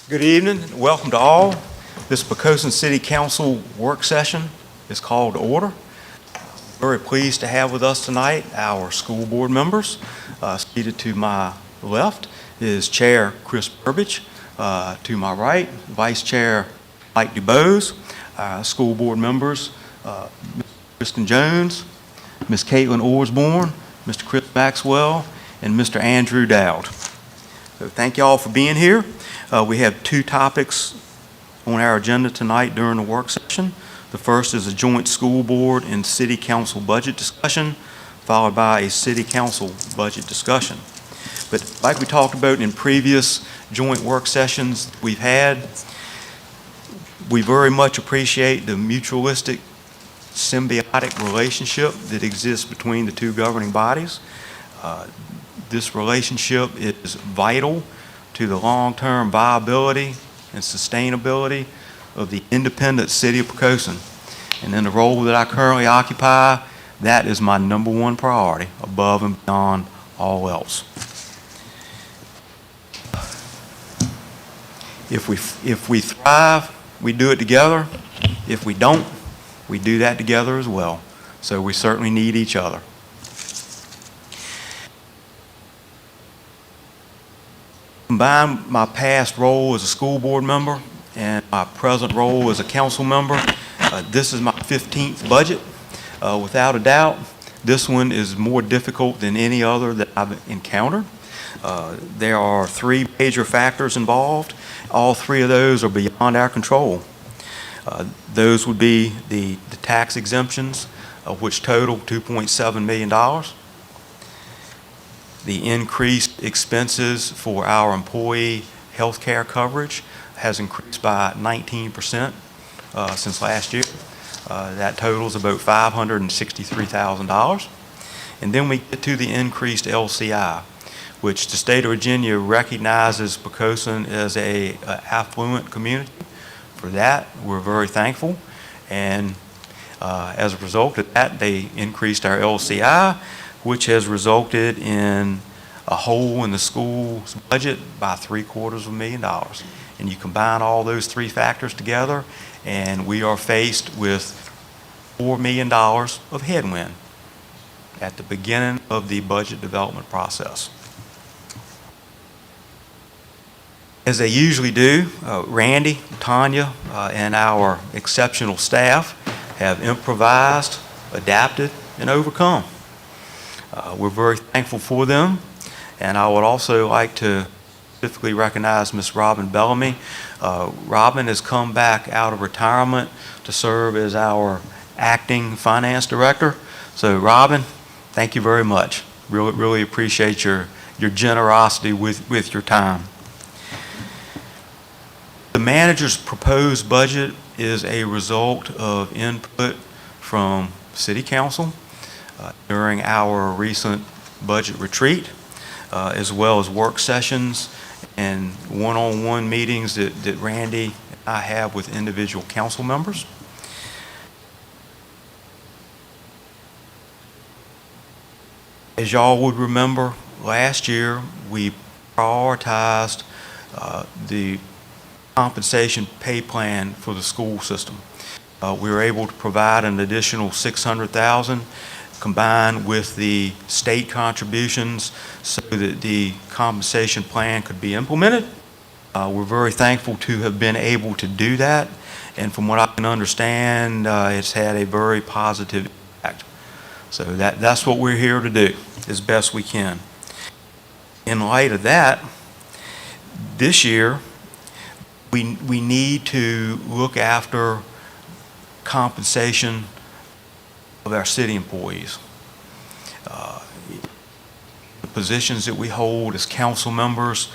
Good evening, and welcome to all. This Poquoson City Council work session is called to order. Very pleased to have with us tonight our school board members. Seated to my left is Chair Chris Burbidge. To my right, Vice Chair Mike DuBose. School board members, Ms. Kristen Jones, Ms. Caitlin Orsborn, Mr. Chris Maxwell, and Mr. Andrew Dowd. So thank you all for being here. We have two topics on our agenda tonight during the work session. The first is a joint school board and city council budget discussion, followed by a city council budget discussion. But like we talked about in previous joint work sessions we've had, we very much appreciate the mutualistic, symbiotic relationship that exists between the two governing bodies. This relationship is vital to the long-term viability and sustainability of the independent city of Poquoson. And in the role that I currently occupy, that is my number one priority, above and beyond all else. If we thrive, we do it together. If we don't, we do that together as well. So we certainly need each other. Combine my past role as a school board member and my present role as a council member, this is my 15th budget. Without a doubt, this one is more difficult than any other that I've encountered. There are three major factors involved. All three of those are beyond our control. Those would be the tax exemptions, which total $2.7 million. The increased expenses for our employee health care coverage has increased by 19% since last year. That totals about $563,000. And then we get to the increased LCI, which the state of Virginia recognizes Poquoson as an affluent community. For that, we're very thankful. And as a result of that, they increased our LCI, which has resulted in a hole in the school's budget by $750,000. And you combine all those three factors together, and we are faced with $4 million of headwind at the beginning of the budget development process. As they usually do, Randy, Tanya, and our exceptional staff have improvised, adapted, and overcome. We're very thankful for them, and I would also like to specifically recognize Ms. Robin Bellamy. Robin has come back out of retirement to serve as our acting finance director. So Robin, thank you very much. Really appreciate your generosity with your time. The manager's proposed budget is a result of input from City Council during our recent budget retreat, as well as work sessions and one-on-one meetings that Randy and I have with individual council members. As y'all would remember, last year we prioritized the compensation pay plan for the school system. We were able to provide an additional $600,000 combined with the state contributions so that the compensation plan could be implemented. We're very thankful to have been able to do that, and from what I can understand, it's had a very positive impact. So that's what we're here to do as best we can. In light of that, this year we need to look after compensation of our city employees. The positions that we hold as council members,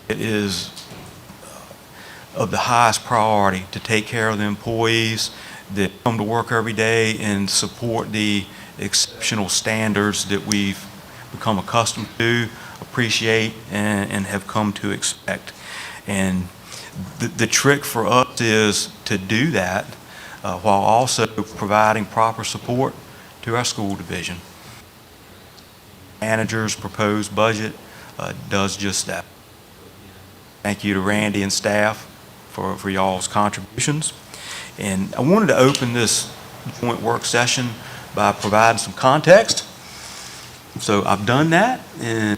it is of the highest priority to take care of the employees that come to work every day and support the exceptional standards that we've become accustomed to, appreciate, and have come to expect. And the trick for us is to do that while also providing proper support to our school division. Manager's proposed budget does just that. Thank you to Randy and staff for y'all's contributions. And I wanted to open this joint work session by providing some context. So I've done that, and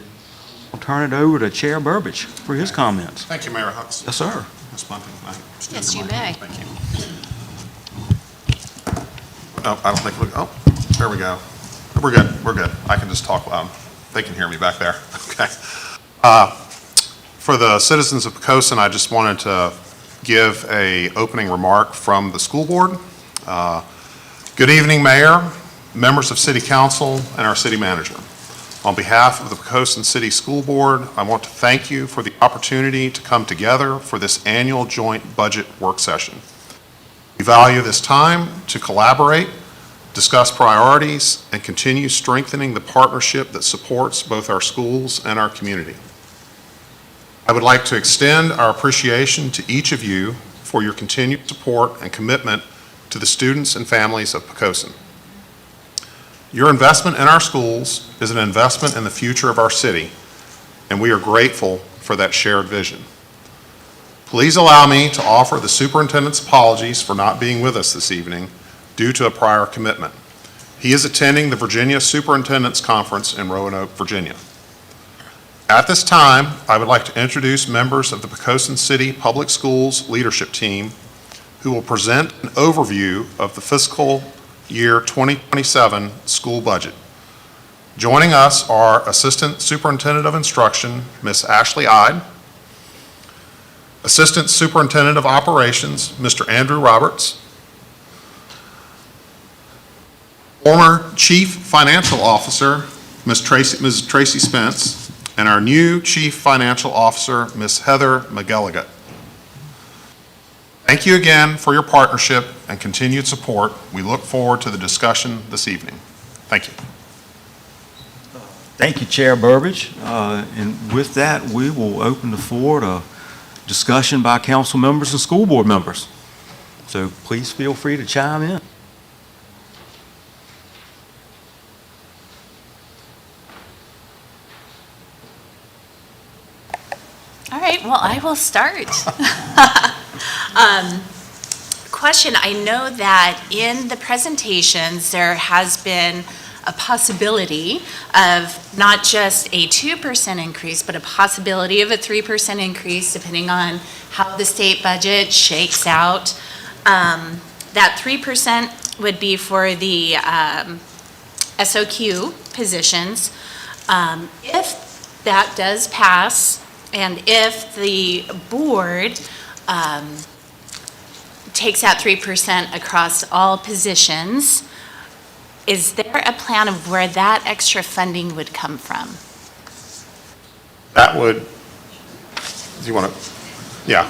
I'll turn it over to Chair Burbidge for his comments. Thank you, Mayor Hux. Yes, sir. Ms. Bunting, Yes, you may. Thank you. Oh, I don't think oh, there we go. We're good, we're good. I can just talk loud. They can hear me back there. Okay. For the citizens of Poquoson, I just wanted to give a opening remark from the school board. Good evening, Mayor, members of City Council, and our city manager. On behalf of the Poquoson City School Board, I want to thank you for the opportunity to come together for this annual joint budget work session. We value this time to collaborate, discuss priorities, and continue strengthening the partnership that supports both our schools and our community. I would like to extend our appreciation to each of you for your continued support and commitment to the students and families of Poquoson. Your investment in our schools is an investment in the future of our city, and we are grateful for that shared vision. Please allow me to offer the superintendent's apologies for not being with us this evening due to a prior commitment. He is attending the Virginia Superintendent's Conference in Roanoke, Virginia. At this time, I would like to introduce members of the Poquoson City Public Schools leadership team who will present an overview of the fiscal year 2027 school budget. Joining us are Assistant Superintendent of Instruction, Ms. Ashley Ide, Assistant Superintendent of Operations, Mr. Andrew Roberts, former Chief Financial Officer, Ms. Tracy Spence, and our new Chief Financial Officer, Ms. Heather McGilligan. Thank you again for your partnership and continued support. We look forward to the discussion this evening. Thank you. Thank you, Chair Burbidge. And with that, we will open the floor to discussion by council members and school board members. So please feel free to chime in. All right, well, I will start. Question, I know that in the presentations, there has been a possibility of not just a 2% increase, but a possibility of a 3% increase, depending on how the state budget shakes out. That 3% would be for the SOQ positions. If that does pass, and if the board takes out 3% across all positions, is there a plan of where that extra funding would come from? That would, do you want to, yeah.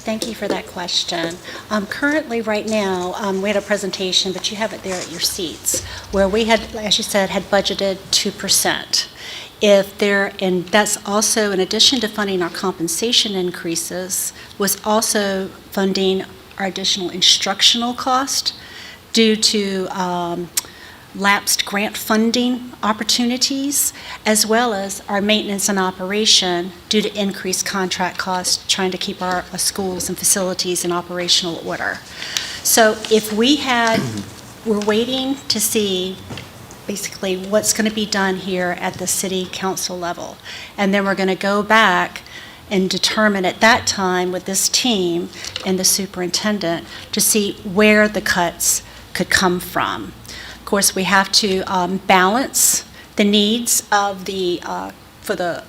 Thank you for that question. Currently, right now, we had a presentation, but you have it there at your seats, where we had, as you said, had budgeted 2%. And that's also, in addition to funding our compensation increases, was also funding our additional instructional cost due to lapsed grant funding opportunities, as well as our maintenance and operation due to increased contract costs, trying to keep our schools and facilities in operational order. So if we're waiting to see basically what's going to be done here at the city council level. And then we're going to go back and determine at that time with this team and the superintendent to see where the cuts could come from. Of course, we have to balance the needs of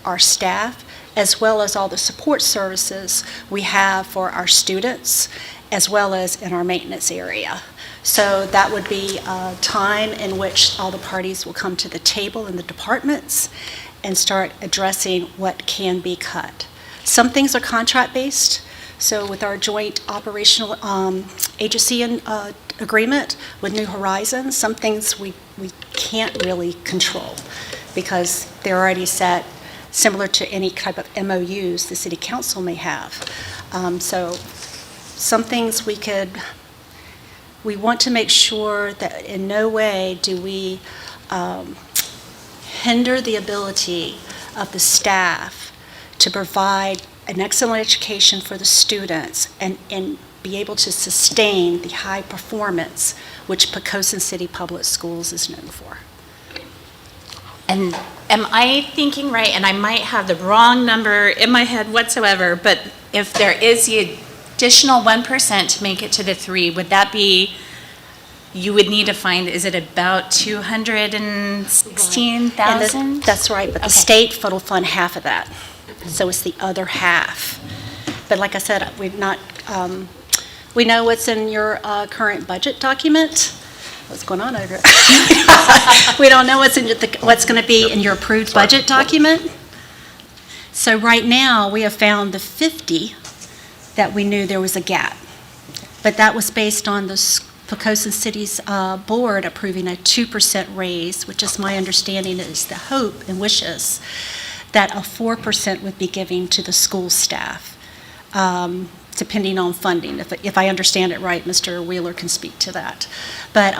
our staff, as well as all the support services we have for our students, as well as in our maintenance area. So that would be a time in which all the parties will come to the table in the departments and start addressing what can be cut. Some things are contract-based. So with our joint operational agency agreement with New Horizons, some things we can't really control because they're already set, similar to any type of MOUs the city council may have. So some things we could we want to make sure that in no way do we hinder the ability of the staff to provide an excellent education for the students and be able to sustain the high performance which Poquoson City Public Schools is known for. And am I thinking right, and I might have the wrong number in my head whatsoever, but if there is the additional 1% to make it to the 3, would that be, you would need to find, is it about 216,000? And that's right, but the Okay. state will fund half of that, so it's the other half. But like I said, we've not, we know what's in your current budget document. What's going on over it? We don't know what's going to be in your approved budget document. So right now, we have found the 50 that we knew there was a gap. But that was based on the Poquoson City's board approving a 2% raise, which is my understanding is the hope and wishes that a 4% would be given to the school staff, depending on funding. If I understand it right, Mr. Wheeler can speak to that. But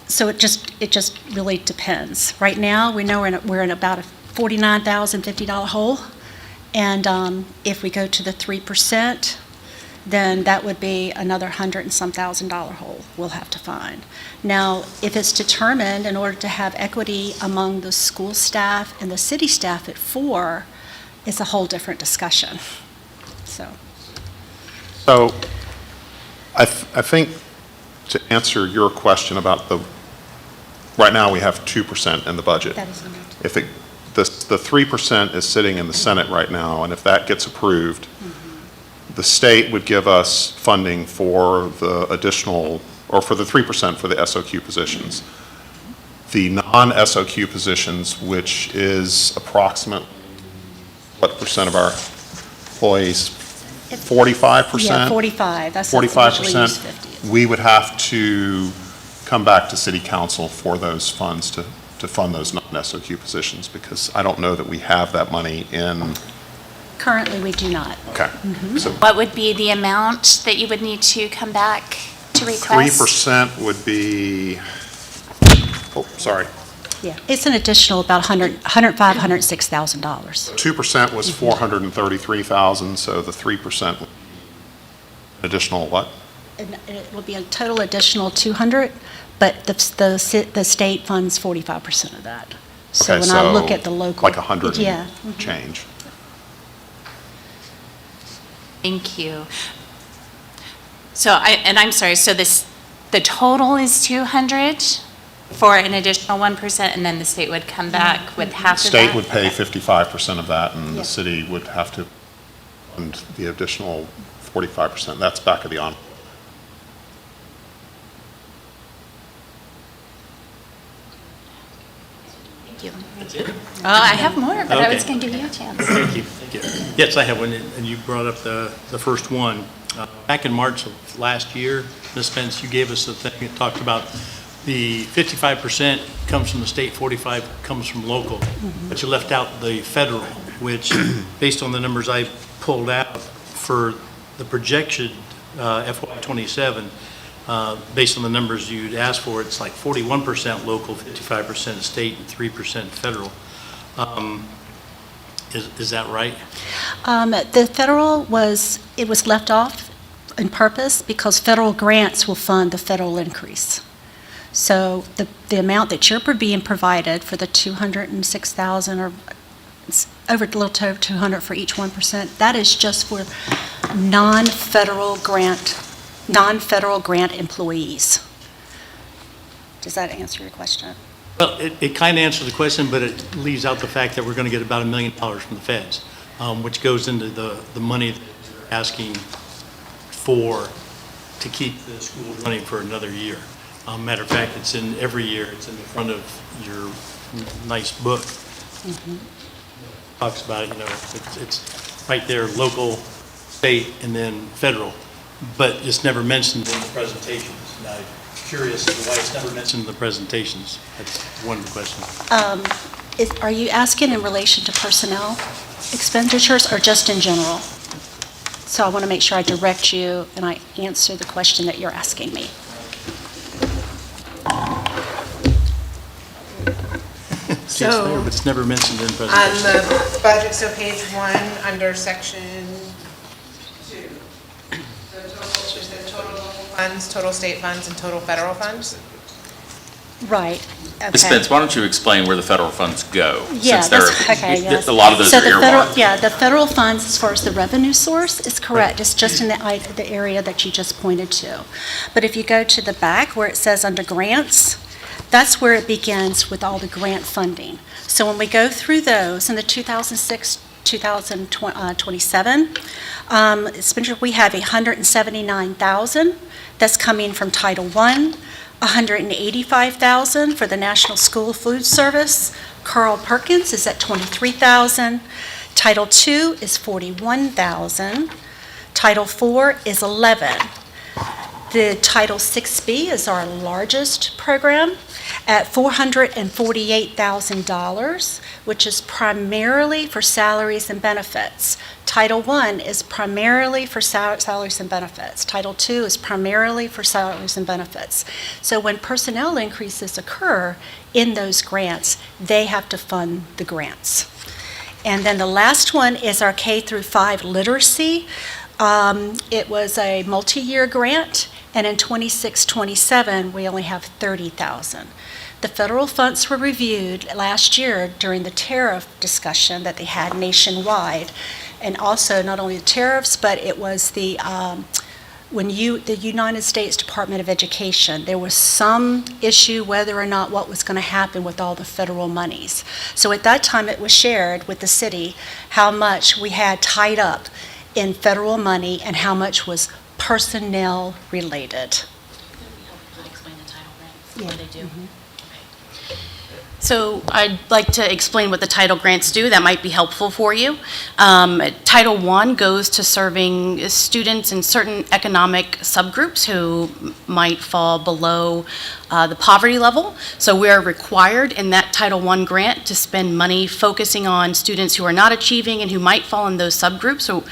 so it just really depends. Right now, we know we're in about a $49,050 hole, and if we go to the 3%, then that would be another $100 and some thousand hole we'll have to find. Now, if it's determined in order to have equity among the school staff and the city staff at 4, it's a whole different discussion. So I think to answer your question about right now we have 2% in the budget. that is the number. If the 3% is sitting in the Senate right now, and if that gets approved, the state would give us funding for the additional, or for the 3% for the SOQ positions. The non-SOQ positions, which is approximately, what percent of our employees? 45%? Yeah, 45. That's usually used 50. 45%. We would have to come back to city council for those funds to fund those non-SOQ positions, because I don't know that we have that money in. Currently, we do not. Okay. So What would be the amount that you would need to come back to request? 3% would be, oh, sorry. Yeah, it's an additional about $106,000. 2% was 433,000, so the 3% additional what? And it will be a total additional 200, but the state funds 45% of that. So Okay, when I look at the local. like 100 Yeah. and change. Thank you. So I'm sorry, so the total is 200 for an additional 1%, and then the state would come back with half of that? State would pay 55% of that, and Yeah. the city would have to fund the additional 45%. That's back of the envelope. Thank you. That's it? Oh, I have more, but I was Okay. going to give you a chance. Thank you, thank you. Yes, I have one, and you brought up the first one. Back in March of last year, Ms. Spence, you gave us a thing that talked about the 55% comes from the state, 45 comes from local, but you left out the federal, which, based on the numbers I pulled out for the projection FY '27, based on the numbers you'd asked for, it's like 41% local, 55% state, and 3% federal. Is that right? The federal was left off on purpose because federal grants will fund the federal increase. So the amount that you're being provided for the 206,000, or it's over a little over 200 for each 1%, that is just for non-federal grant employees. Does that answer your question? Well, it kind of answers the question, but it leaves out the fact that we're going to get about $1 million from the feds, which goes into the money that you're asking for to keep the school running for another year. Matter of fact, it's in every year. It's in the front of your nice book. Talks about it, it's right there, local, state, and then federal, but it's never mentioned in the presentations. And I'm curious as to why it's never mentioned in the presentations. That's one of the questions. Are you asking in relation to personnel expenditures or just in general? So I want to make sure I direct you and I answer the question that you're asking me. It's there, but it's never mentioned in On presentation. the budget, so page 1, under section 2, the total local funds, total state funds, and total federal funds? Right. Ms. Okay. Spence, why don't you explain where the federal funds go? Yeah, Since they're- that's, okay, yes. A lot of those So are the federal, earmarked. yeah, the federal funds, as far as the revenue source, is correct. It's just in the area that you just pointed to. But if you go to the back where it says under grants, that's where it begins with all the grant funding. So when we go through those in the 2006, 2027, we have $179,000 that's coming from Title I, $185,000 for the National School Food Service. Carl Perkins is at $23,000. Title II is $41,000. Title IV is $11,000. The Title VI-B is our largest program at $448,000, which is primarily for salaries and benefits. Title I is primarily for salaries and benefits. Title II is primarily for salaries and benefits. So when personnel increases occur in those grants, they have to fund the grants. And then the last one is our K through 5 literacy. It was a multi-year grant, and in 26-27, we only have $30,000. The federal funds were reviewed last year during the tariff discussion that they had nationwide, and also not only the tariffs, but it was the the United States Department of Education, there was some issue whether or not what was going to happen with all the federal monies. So at that time, it was shared with the city how much we had tied up in federal money and how much was personnel related. I'll explain the title grants, Yeah. what they do. So I'd like to explain what the title grants do. That might be helpful for you. Title I goes to serving students in certain economic subgroups who might fall below the poverty level. So we are required in that Title I grant to spend money focusing on students who are not achieving and who might fall in those subgroups. So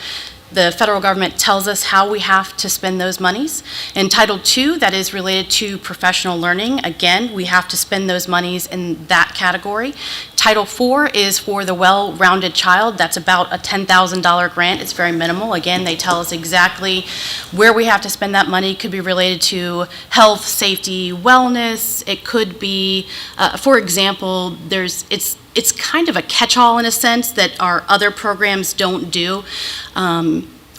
the federal government tells us how we have to spend those monies. In Title II, that is related to professional learning. Again, we have to spend those monies in that category. Title IV is for the well-rounded child. That's about a $10,000 grant. It's very minimal. Again, they tell us exactly where we have to spend that money. It could be related to health, safety, wellness. It could be, for example, it's kind of a catch-all in a sense that our other programs don't do.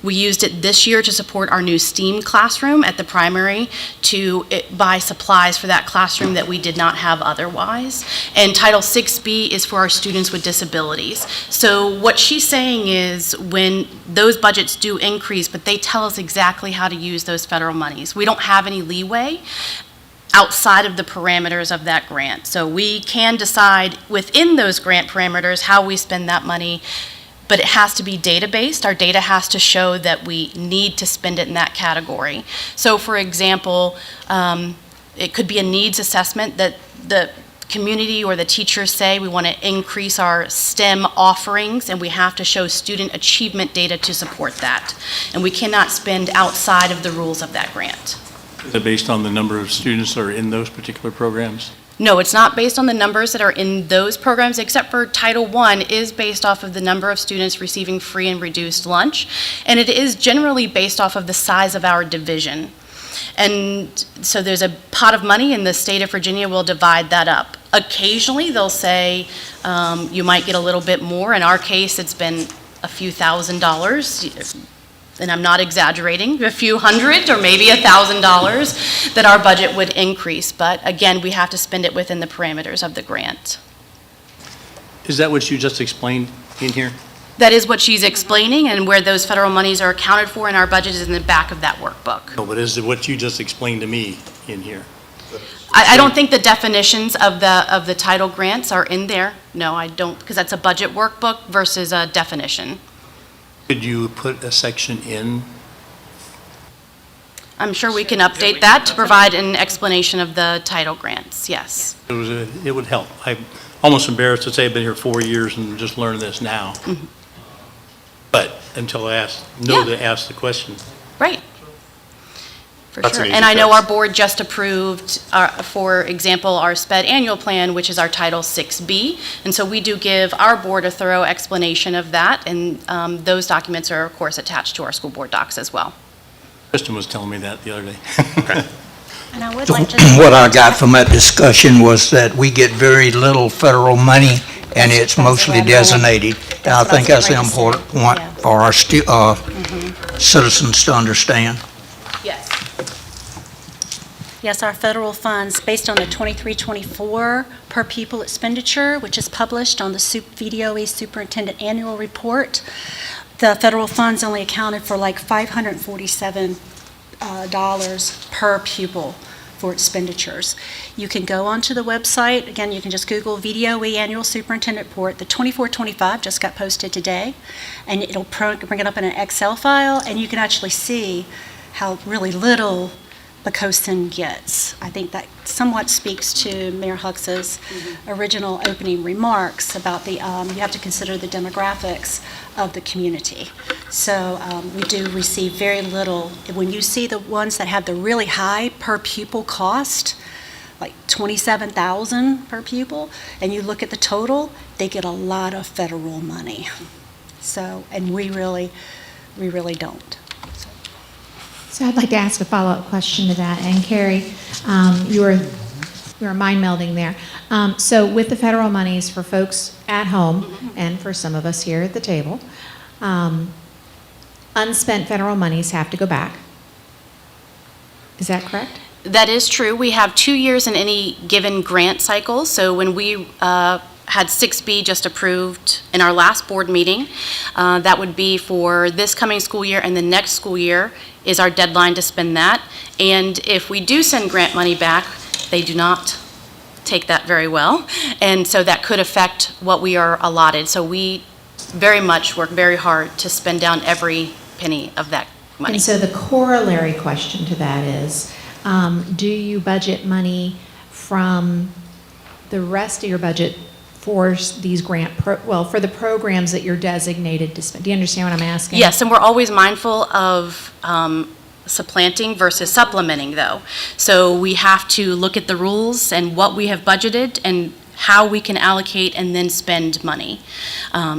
We used it this year to support our new STEAM classroom at the primary to buy supplies for that classroom that we did not have otherwise. And Title VI-B is for our students with disabilities. So what she's saying is when those budgets do increase, but they tell us exactly how to use those federal monies. We don't have any leeway outside of the parameters of that grant. So we can decide within those grant parameters how we spend that money, but it has to be data-based. Our data has to show that we need to spend it in that category. So for example, it could be a needs assessment that the community or the teachers say we want to increase our STEM offerings, and we have to show student achievement data to support that. And we cannot spend outside of the rules of that grant. Is it based on the number of students that are in those particular programs? No, it's not based on the numbers that are in those programs, except for Title I is based off of the number of students receiving free and reduced lunch, and it is generally based off of the size of our division. And so there's a pot of money, and the state of Virginia will divide that up. Occasionally, they'll say you might get a little bit more. In our case, it's been a few $1,000s. And I'm not exaggerating, a few hundred or maybe $1,000 that our budget would increase. But again, we have to spend it within the parameters of the grant. Is that what you just explained in here? That is what she's explaining, and where those federal monies are accounted for in our budget is in the back of that workbook. No, but is it what you just explained to me in here? I don't think the definitions of the title grants are in there. No, I don't, because that's a budget workbook versus a definition. Could you put a section in? I'm sure we can update that to provide an explanation of the title grants, yes. It would help. I'm almost embarrassed to say I've been here 4 years and just learned this now. But until I Yeah. to ask the question. Right. For That's sure. an And easy I know fix. our board just approved, for example, our SPED annual plan, which is our Title 6B. And so we do give our board a thorough explanation of that, and those documents are, of course, attached to our school board docs as well. Kristen was telling me that the other day. And I would like to. What I got from that discussion was that we get very little federal money, and it's mostly designated. And I That's what I think was that's getting ready to say. important point Yeah. for our citizens to understand. Yes. Yes, our federal funds, based on the 23-24 per pupil expenditure, which is published on the VDOE Superintendent Annual Report, the federal funds only accounted for like $547 per pupil for expenditures. You can go onto the website, again, you can just Google VDOE Annual Superintendent Report. The 24-25 just got posted today, and it'll bring it up in an Excel file, and you can actually see how really little Poquoson gets. I think that somewhat speaks to Mayor Hux's original opening remarks about the, you have to consider the demographics of the community. So we do receive very little. When you see the ones that have the really high per pupil cost, like $27,000 per pupil, and you look at the total, they get a lot of federal money. So, and we really don't. So I'd like to ask a follow-up question to that. And Carrie, you were mind melding there. So with the federal monies for folks at home and for some of us here at the table, unspent federal monies have to go back. Is that correct? That is true. We have 2 years in any given grant cycle. So when we had 6B just approved in our last board meeting, that would be for this coming school year, and the next school year is our deadline to spend that. And if we do send grant money back, they do not take that very well. And so that could affect what we are allotted. So we very much work very hard to spend down every penny of that money. And so the corollary question to that is, do you budget money from the rest of your budget for these for the programs that you're designated to spend? Do you understand what I'm asking? Yes, and we're always mindful of supplanting versus supplementing, though. So we have to look at the rules and what we have budgeted and how we can allocate and then spend money.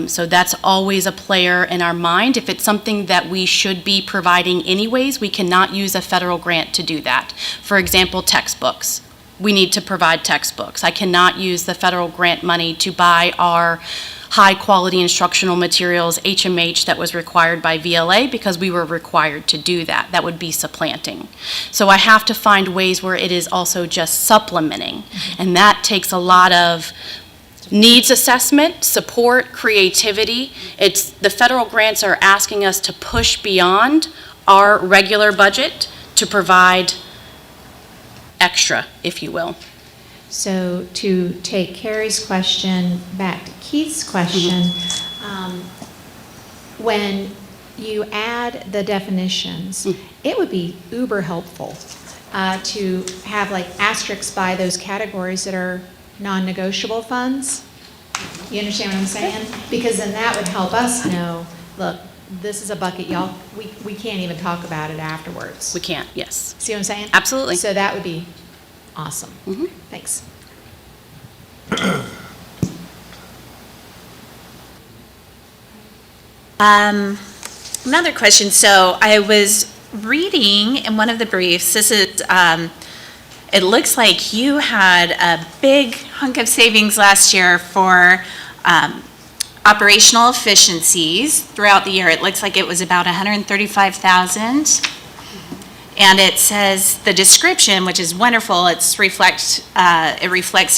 So that's always a player in our mind. If it's something that we should be providing anyways, we cannot use a federal grant to do that. For example, textbooks. We need to provide textbooks. I cannot use the federal grant money to buy our high-quality instructional materials, HMH, that was required by VLA because we were required to do that. That would be supplanting. So I have to find ways where it is also just supplementing. And that takes a lot of needs assessment, support, creativity. The federal grants are asking us to push beyond our regular budget to provide extra, if you will. So to take Carrie's question back to Keith's question, when you add the definitions, it would be uber helpful to have like asterisks by those categories that are non-negotiable funds. You understand what I'm saying? Because then that would help us know, look, this is a bucket, y'all, we can't even talk about it afterwards. We can't, yes. See what I'm saying? Absolutely. So that would be awesome. Thanks. Another question. So I was reading in one of the briefs, this is, it looks like you had a big hunk of savings last year for operational efficiencies throughout the year. It looks like it was about $135,000. And it says the description, which is wonderful, it reflects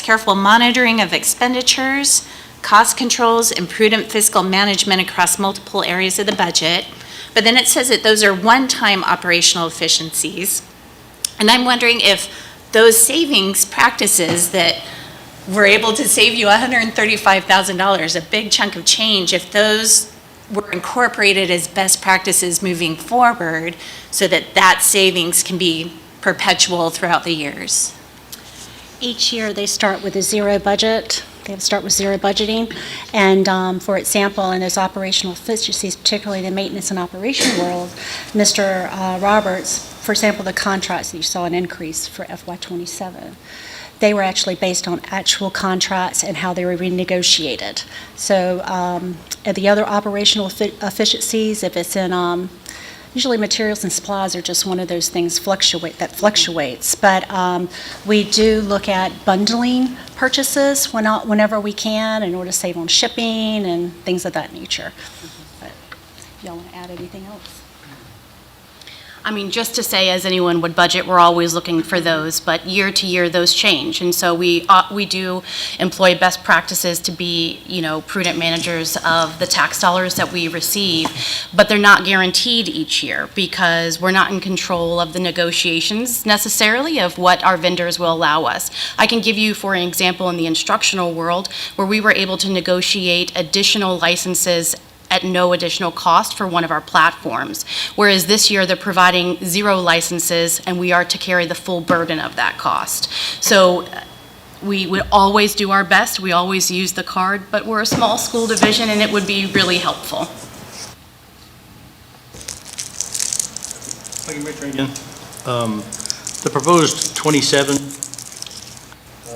careful monitoring of expenditures, cost controls, and prudent fiscal management across multiple areas of the budget. But then it says that those are one-time operational efficiencies. And I'm wondering if those savings practices that were able to save you $135,000, a big chunk of change, if those were incorporated as best practices moving forward so that that savings can be perpetual throughout the years. Each year, they start with a zero budget They have to start with zero budgeting. And for example, in those operational efficiencies, particularly the maintenance and operation world, Mr. Roberts, for example, the contracts that you saw an increase for FY27, they were actually based on actual contracts and how they were renegotiated. So the other operational efficiencies, if it's in, usually materials and supplies are just one of those things that fluctuates. But we do look at bundling purchases whenever we can in order to save on shipping and things of that nature. But y'all want to add anything else? I mean, just to say, as anyone would budget, we're always looking for those, but year to year, those change. And so we do employ best practices to be, prudent managers of the tax dollars that we receive, but they're not guaranteed each year because we're not in control of the negotiations necessarily of what our vendors will allow us. I can give you, for an example, in the instructional world, where we were able to negotiate additional licenses at no additional cost for one of our platforms, whereas this year they're providing 0 licenses and we are to carry the full burden of that cost. So we would always do our best, we always use the card, but we're a small school division and it would be really helpful. Thank you, Commissioner, again. The proposed 27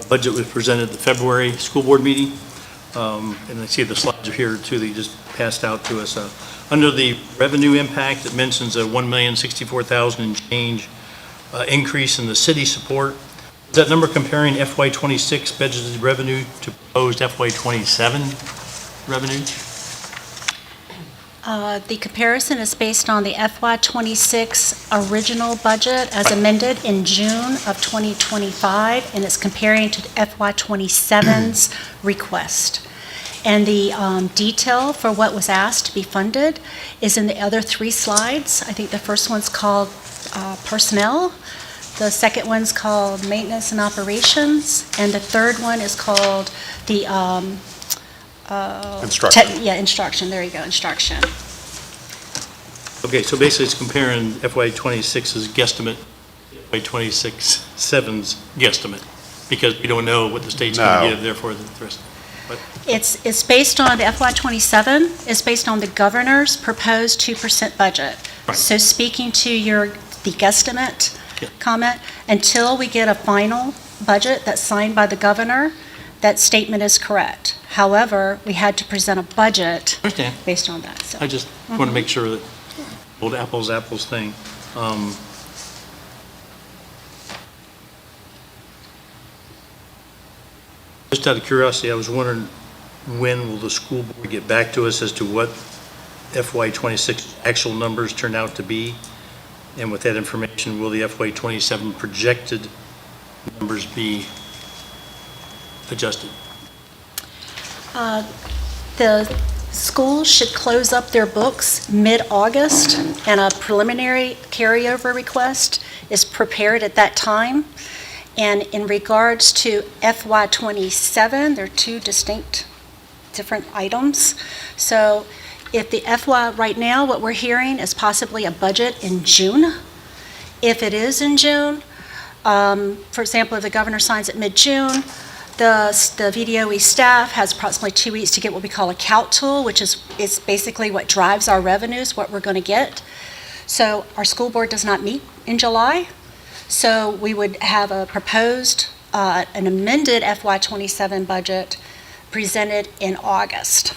budget was presented at the February school board meeting. And I see the slides are here too, they just passed out to us. Under the revenue impact, it mentions a $1,064,000 and change increase in the city support. Is that number comparing FY26 budgeted revenue to proposed FY27 revenue? The comparison is based on the FY26 original budget as amended in June of 2025, and it's comparing to FY27's request. And the detail for what was asked to be funded is in the other 3 slides. I think the first one's called personnel, the second one's called maintenance and operations, and the third one is called the Instruction. instruction. There you go, instruction. Okay, so basically it's comparing FY26's guesstimate, FY26-7's guesstimate, because we don't know what the state's going to No. give, therefore the rest. But It's based on, the FY27 is based on the governor's proposed 2% budget. Right. So speaking to the guesstimate Yeah. comment, until we get a final budget that's signed by the governor, that statement is correct. However, we had to present a budget Understand. based on that, so. I just want to make sure that old apples thing. Just out of curiosity, I was wondering, when will the school board get back to us as to what FY26 actual numbers turn out to be? And with that information, will the FY27 projected numbers be adjusted? The schools should close up their books mid-August, and a preliminary carryover request is prepared at that time. And in regards to FY27, they're 2 distinct, different items. So if the FY, right now, what we're hearing is possibly a budget in June. If it is in June, for example, if the governor signs it mid-June, the VDOE staff has approximately 2 weeks to get what we call a CALC tool, which is basically what drives our revenues, what we're going to get. So our school board does not meet in July. So we would have a proposed, an amended FY27 budget presented in August.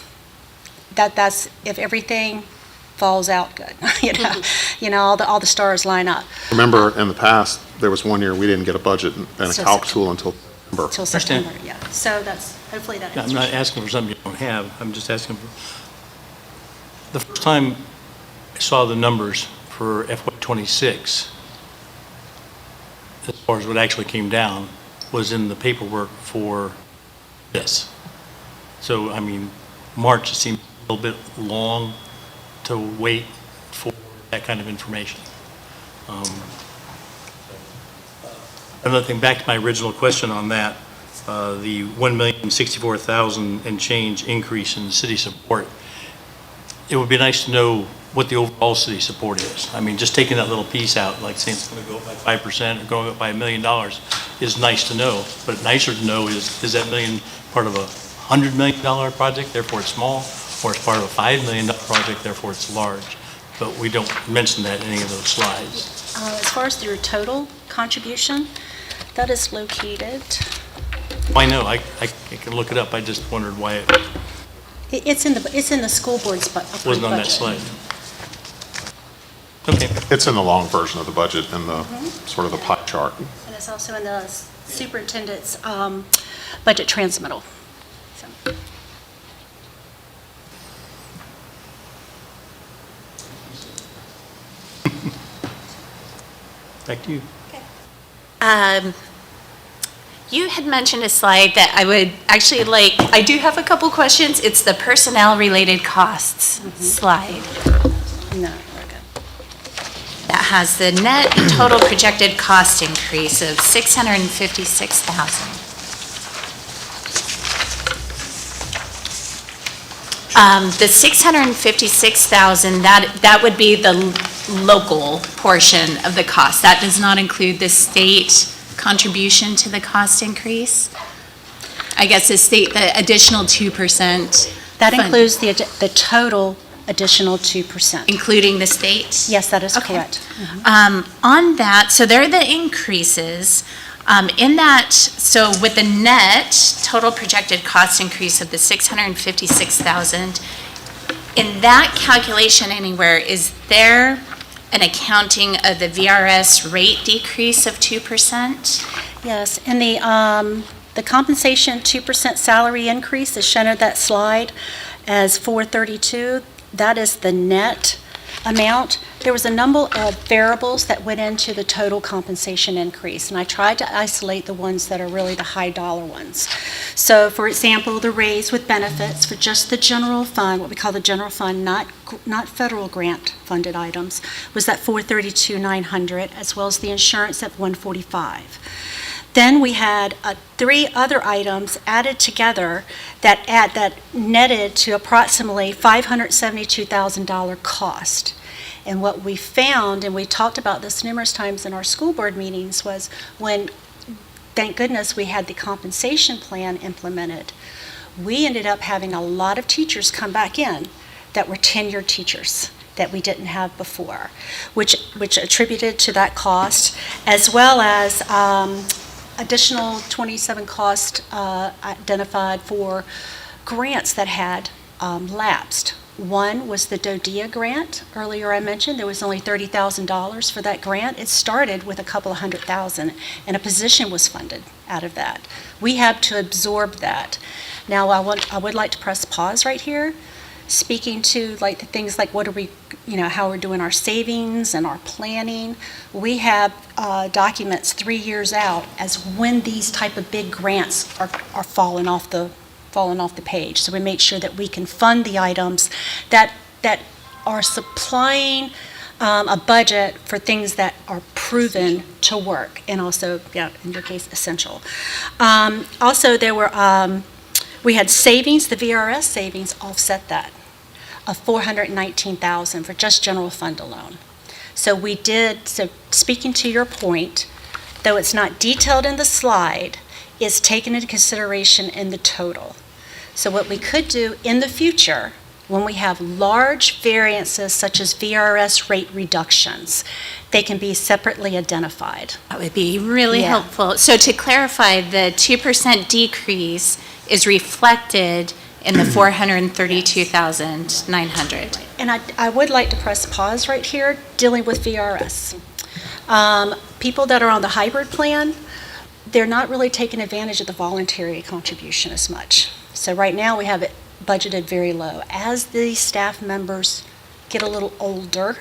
That's if everything falls out good, all the stars line up. Remember, in the past, there was one year we didn't get a budget and a So calc tool until September. Till September, yeah. So that's, hopefully that I'm answers. not asking for something you don't have, I'm just asking for, the first time I saw the numbers for FY26, as far as what actually came down, was in the paperwork for this. So, I mean, March seemed a little bit long to wait for that kind of information. Another thing, back to my original question on that, the $1,064,000 and change increase in city support, it would be nice to know what the overall city support is. I mean, just taking that little piece out, like saying it's going to go up by 5% or going up by $1 million is nice to know, but nicer to know is that million part of a $100 million project, therefore it's small, or it's part of a $5 million project, therefore it's large. But we don't mention that in any of those slides. As far as your total contribution, that is located, I know, I can look it up, I just wondered why it it's in the school board's budget. wasn't on that slide. Okay. It's in the long version of the budget in the, sort of the pie chart. And it's also in the superintendent's budget transmittal. So, Back to you. You had mentioned a slide that I would actually like, I do have a couple questions. It's the personnel-related costs slide. no, we're good. That has the net total projected cost increase of $656,000. The $656,000, that would be the local portion of the cost. That does not include the state contribution to the cost increase? I guess the additional 2%. That fund- includes the total additional 2%. Including the state? Yes, that is Okay. correct. On that, so there are the increases. In that, so with the net total projected cost increase of the $656,000, in that calculation anywhere, is there an accounting of the VRS rate decrease of 2%? Yes, and the compensation 2% salary increase is shown on that slide as 432. That is the net amount. There was a number of variables that went into the total compensation increase, and I tried to isolate the ones that are really the high dollar ones. So, for example, the raise with benefits for just the general fund, what we call the general fund, not federal grant funded items, was that 432,900, as well as the insurance at 145. Then we had 3 other items added together that netted to approximately $572,000 cost. And what we found, and we talked about this numerous times in our school board meetings, was when, thank goodness, we had the compensation plan implemented, we ended up having a lot of teachers come back in that were tenured teachers that we didn't have before, which attributed to that cost, as well as additional 27 costs identified for grants that had lapsed. One was the DODEA grant. Earlier I mentioned there was only $30,000 for that grant. It started with a couple of $100,000, and a position was funded out of that. We had to absorb that. Now I would like to press pause right here, speaking to like the things like what are we, how we're doing our savings and our planning. We have documents 3 years out as when these type of big grants are falling off the page. So we make sure that we can fund the items that are supplying a budget for things that are proven to work, and also, in your case, essential. Also, we had savings, the VRS savings offset that, of $419,000 for just general fund alone. So speaking to your point, though it's not detailed in the slide, it's taken into consideration in the total. So what we could do in the future, when we have large variances such as VRS rate reductions, they can be separately identified. That would be really Yeah. helpful. So to clarify, the 2% decrease is reflected in the $432,900. And I would like to press pause right here, dealing with VRS. People that are on the hybrid plan, they're not really taking advantage of the voluntary contribution as much. So right now, we have it budgeted very low. As the staff members get a little older,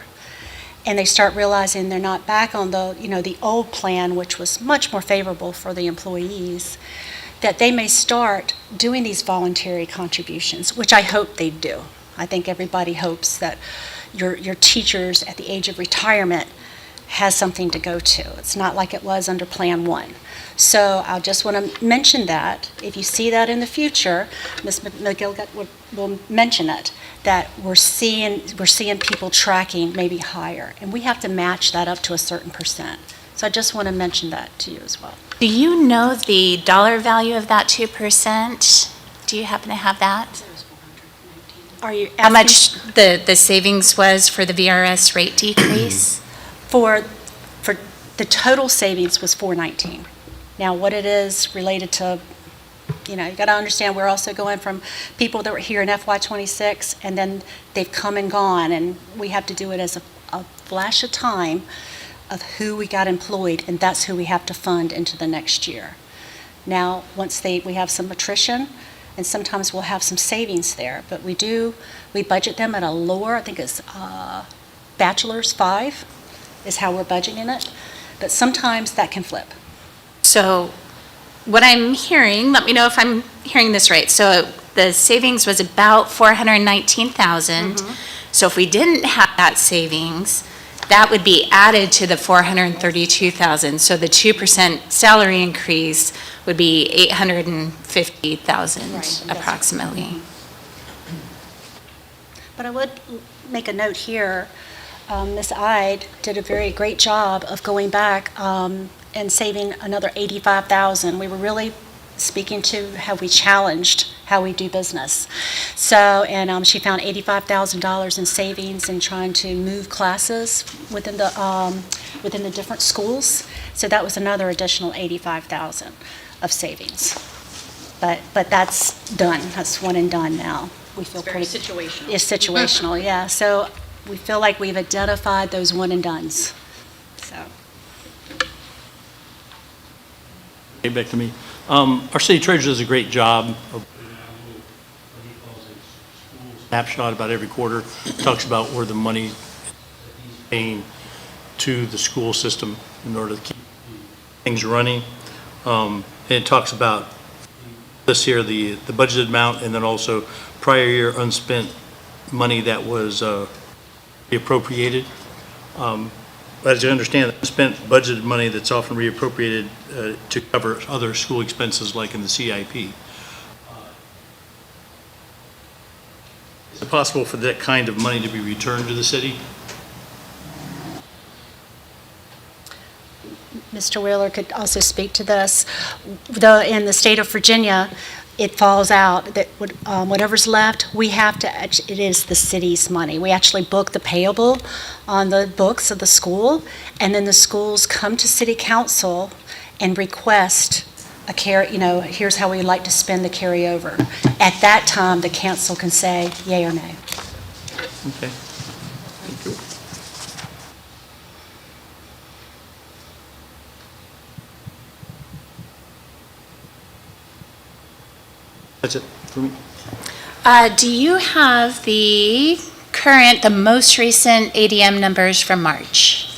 and they start realizing they're not back on the old plan, which was much more favorable for the employees, that they may start doing these voluntary contributions, which I hope they do. I think everybody hopes that your teachers at the age of retirement has something to go to. It's not like it was under Plan 1. So I just want to mention that. If you see that in the future, Ms. McGillicuddy will mention it, that we're seeing people tracking maybe higher, and we have to match that up to a certain percent. So I just want to mention that to you as well. Do you know the dollar value of that 2%? Do you happen to have that? Are you How asking much the savings was for the VRS rate decrease? for the total savings was $419. Now, what it is related to, you got to understand, we're also going from people that were here in FY26, and then they've come and gone, and we have to do it as a flash of time of who we got employed, and that's who we have to fund into the next year. Now, once we have some attrition, and sometimes we'll have some savings there, but we budget them at a lower, I think it's bachelor's 5 is how we're budgeting it, but sometimes that can flip. So what I'm hearing, let me know if I'm hearing this right. So the savings was about $419,000. So if we didn't have that savings, that would be added to the $432,000. So the 2% salary increase would be $850,000 Right. approximately. But I would make a note here, Ms. Ide did a very great job of going back and saving another $85,000. We were really speaking to how we challenged how we do business. So, and she found $85,000 in savings in trying to move classes within the different schools. So that was another additional $85,000 of savings. But that's done. That's one and done now. We feel pretty situational. It's situational, yeah. So we feel like we've identified those one and dones. So. Okay, back to me. Our city treasurer does a great job of snapshot about every quarter, talks about where the money is paying to the school system in order to keep things running. And it talks about this here, the budgeted amount, and then also prior year unspent money that was reappropriated. As you understand, spent budgeted money that's often reappropriated to cover other school expenses like in the CIP. Is it possible for that kind of money to be returned to the city? Mr. Wheeler could also speak to this. In the state of Virginia, it falls out that whatever's left, we have to, it is the city's money. We actually book the payable on the books of the school, and then the schools come to city council and request here's how we'd like to spend the carryover. At that time, the council can say yay or nay. Okay. Thank you. That's it for me. Do you have the most recent ADM numbers from March?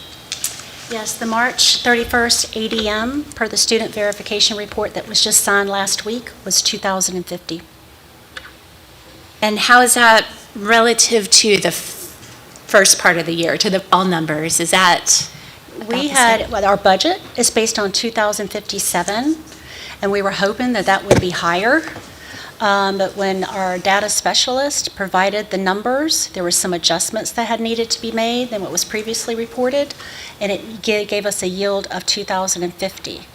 Yes, the March 31st ADM, per the student verification report that was just signed last week, was 2,050. And how is that relative to the first part of the year, to the fall numbers? Is that Our budget is based on 2,057, and we were hoping that would be higher. But when our data specialist provided the numbers, there were some adjustments that had needed to be made than what was previously reported, and it gave us a yield of 2,050.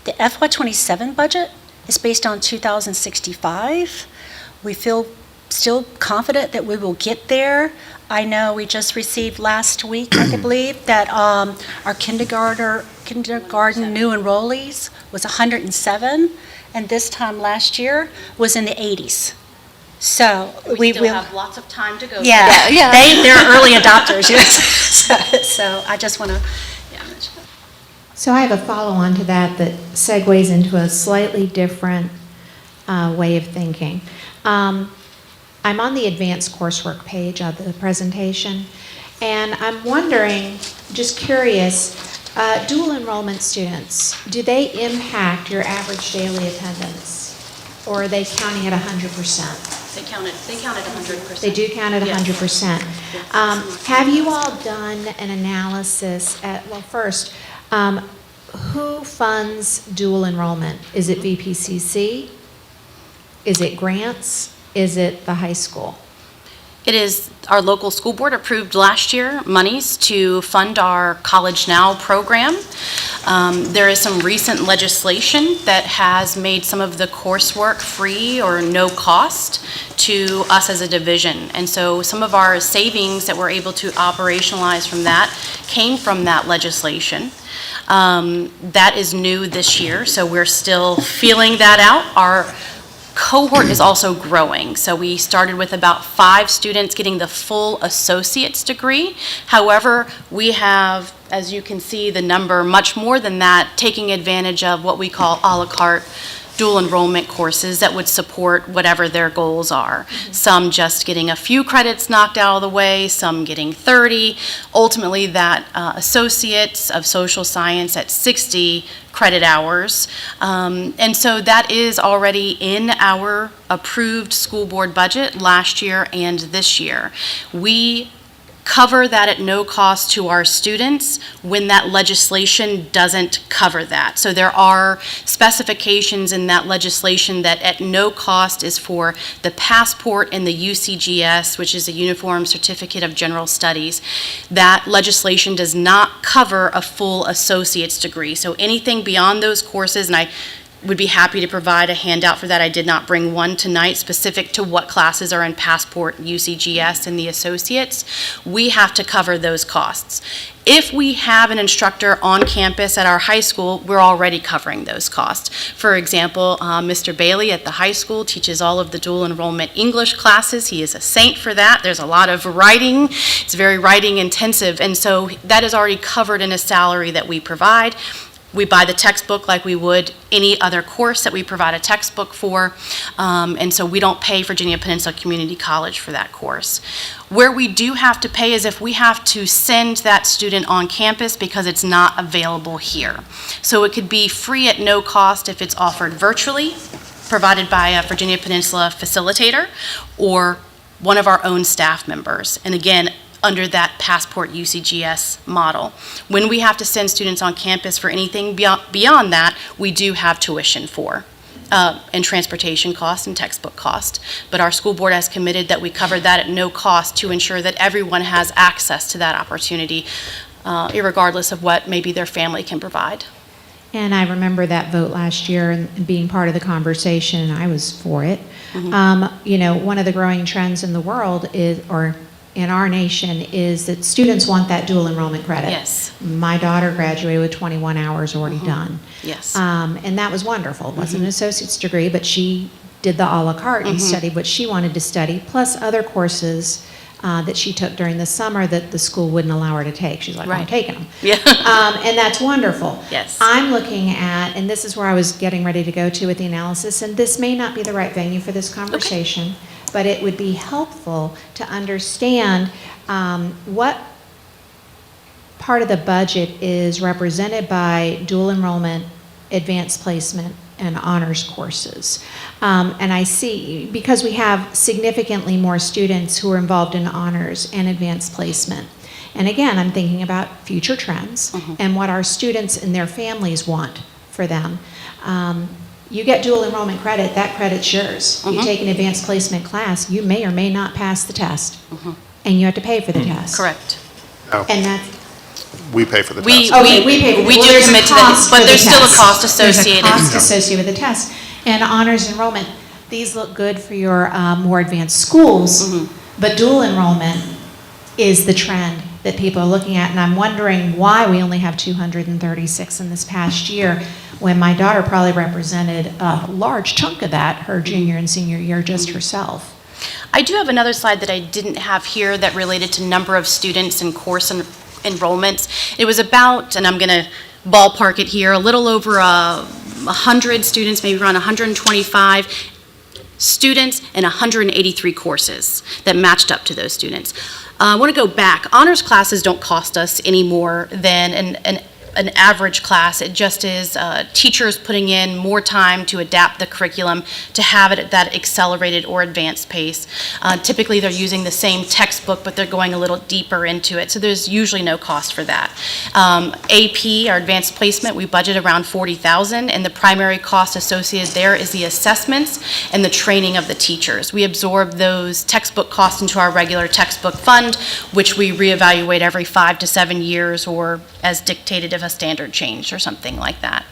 The FY27 budget is based on 2,065. We feel still confident that we will get there. I know we just received last week, I believe, that our kindergarten new enrollees was 107. And this time last year was in the 80s. So we still will have lots of time to go. Yeah, Yeah. they're early adopters. Yes. So I just want to mention that. So I have a follow-on to that segues into a slightly different way of thinking. I'm on the advanced coursework page of the presentation, and I'm wondering, just curious, dual enrollment students, do they impact your average daily attendance, or are they counting at 100%? They counted 100%. They do count at Yes. 100%. Have you all done an analysis well, first, who funds dual enrollment? Is it VPCC? Is it grants? Is it the high school? It is, our local school board approved last year monies to fund our College Now program. There is some recent legislation that has made some of the coursework free or no cost to us as a division. And so some of our savings that we're able to operationalize from that came from that legislation. That is new this year, so we're still feeling that out. Our cohort is also growing. So we started with about 5 students getting the full associate's degree. However, we have, as you can see, the number much more than that, taking advantage of what we call a la carte dual enrollment courses that would support whatever their goals are. Some just getting a few credits knocked out of the way, some getting 30. Ultimately, that associates of social science at 60 credit hours. And so that is already in our approved school board budget last year and this year. We cover that at no cost to our students when that legislation doesn't cover that. So there are specifications in that legislation that at no cost is for the passport and the UCGS, which is a Uniform Certificate of General Studies. That legislation does not cover a full associate's degree. So anything beyond those courses, and I would be happy to provide a handout for that. I did not bring one tonight specific to what classes are in Passport, UCGS, and the associates. We have to cover those costs. If we have an instructor on campus at our high school, we're already covering those costs. For example, Mr. Bailey at the high school teaches all of the dual enrollment English classes. He is a saint for that. There's a lot of writing. It's very writing intensive, and so that is already covered in a salary that we provide. We buy the textbook like we would any other course that we provide a textbook for, and so we don't pay Virginia Peninsula Community College for that course. Where we do have to pay is if we have to send that student on campus because it's not available here. So it could be free at no cost if it's offered virtually, provided by a Virginia Peninsula facilitator, or one of our own staff members. And again, under that Passport UCGS model. When we have to send students on campus for anything beyond that, we do have tuition for, and transportation cost and textbook cost. But our school board has committed that we cover that at no cost to ensure that everyone has access to that opportunity, irregardless of what maybe their family can provide. And I remember that vote last year and being part of the conversation, I was for it. You know, one of the growing trends in the world is, or in our nation, is that students want that dual enrollment credit. Yes. My daughter graduated with 21 hours already done. Yes. And that was wonderful. It wasn't an associate's degree, but she did the a la carte and studied what she wanted to study, plus other courses that she took during the summer that the school wouldn't allow her to take. She's like, I'm Right. taking them. Yeah. And that's wonderful. Yes. I'm looking at, and this is where I was getting ready to go to with the analysis, and this may not be the right venue for this conversation, but it would be helpful to understand what part of the budget is represented by dual enrollment, advanced placement, and honors courses. And I see, because we have significantly more students who are involved in honors and advanced placement. And again, I'm thinking about future trends and what our students and their families want for them. You get dual enrollment credit, that credit's yours. You take an advanced placement class, you may or may not pass the test, and you have to pay for the test. Correct. And that's, We pay for the We, test. okay, we pay for we well, do there's a commit to cost that, but for the there's still a test. cost associated. There's a cost associated with the test. And honors enrollment, these look good for your more advanced schools, but dual enrollment is the trend that people are looking at, and I'm wondering why we only have 236 in this past year, when my daughter probably represented a large chunk of that, her junior and senior year, just herself. I do have another slide that I didn't have here that related to number of students and course enrollments. It was about, and I'm going to ballpark it here, a little over 100 students, maybe around 125 students, and 183 courses that matched up to those students. I want to go back. Honors classes don't cost us any more than an an average class. It just is teachers putting in more time to adapt the curriculum to have it at that accelerated or advanced pace. Typically, they're using the same textbook, but they're going a little deeper into it, so there's usually no cost for that. AP, our advanced placement, we budget around $40,000, and the primary cost associated there is the assessments and the training of the teachers. We absorb those textbook costs into our regular textbook fund, which we reevaluate every 5 to 7 years, or as dictated if a standard changed or something like that.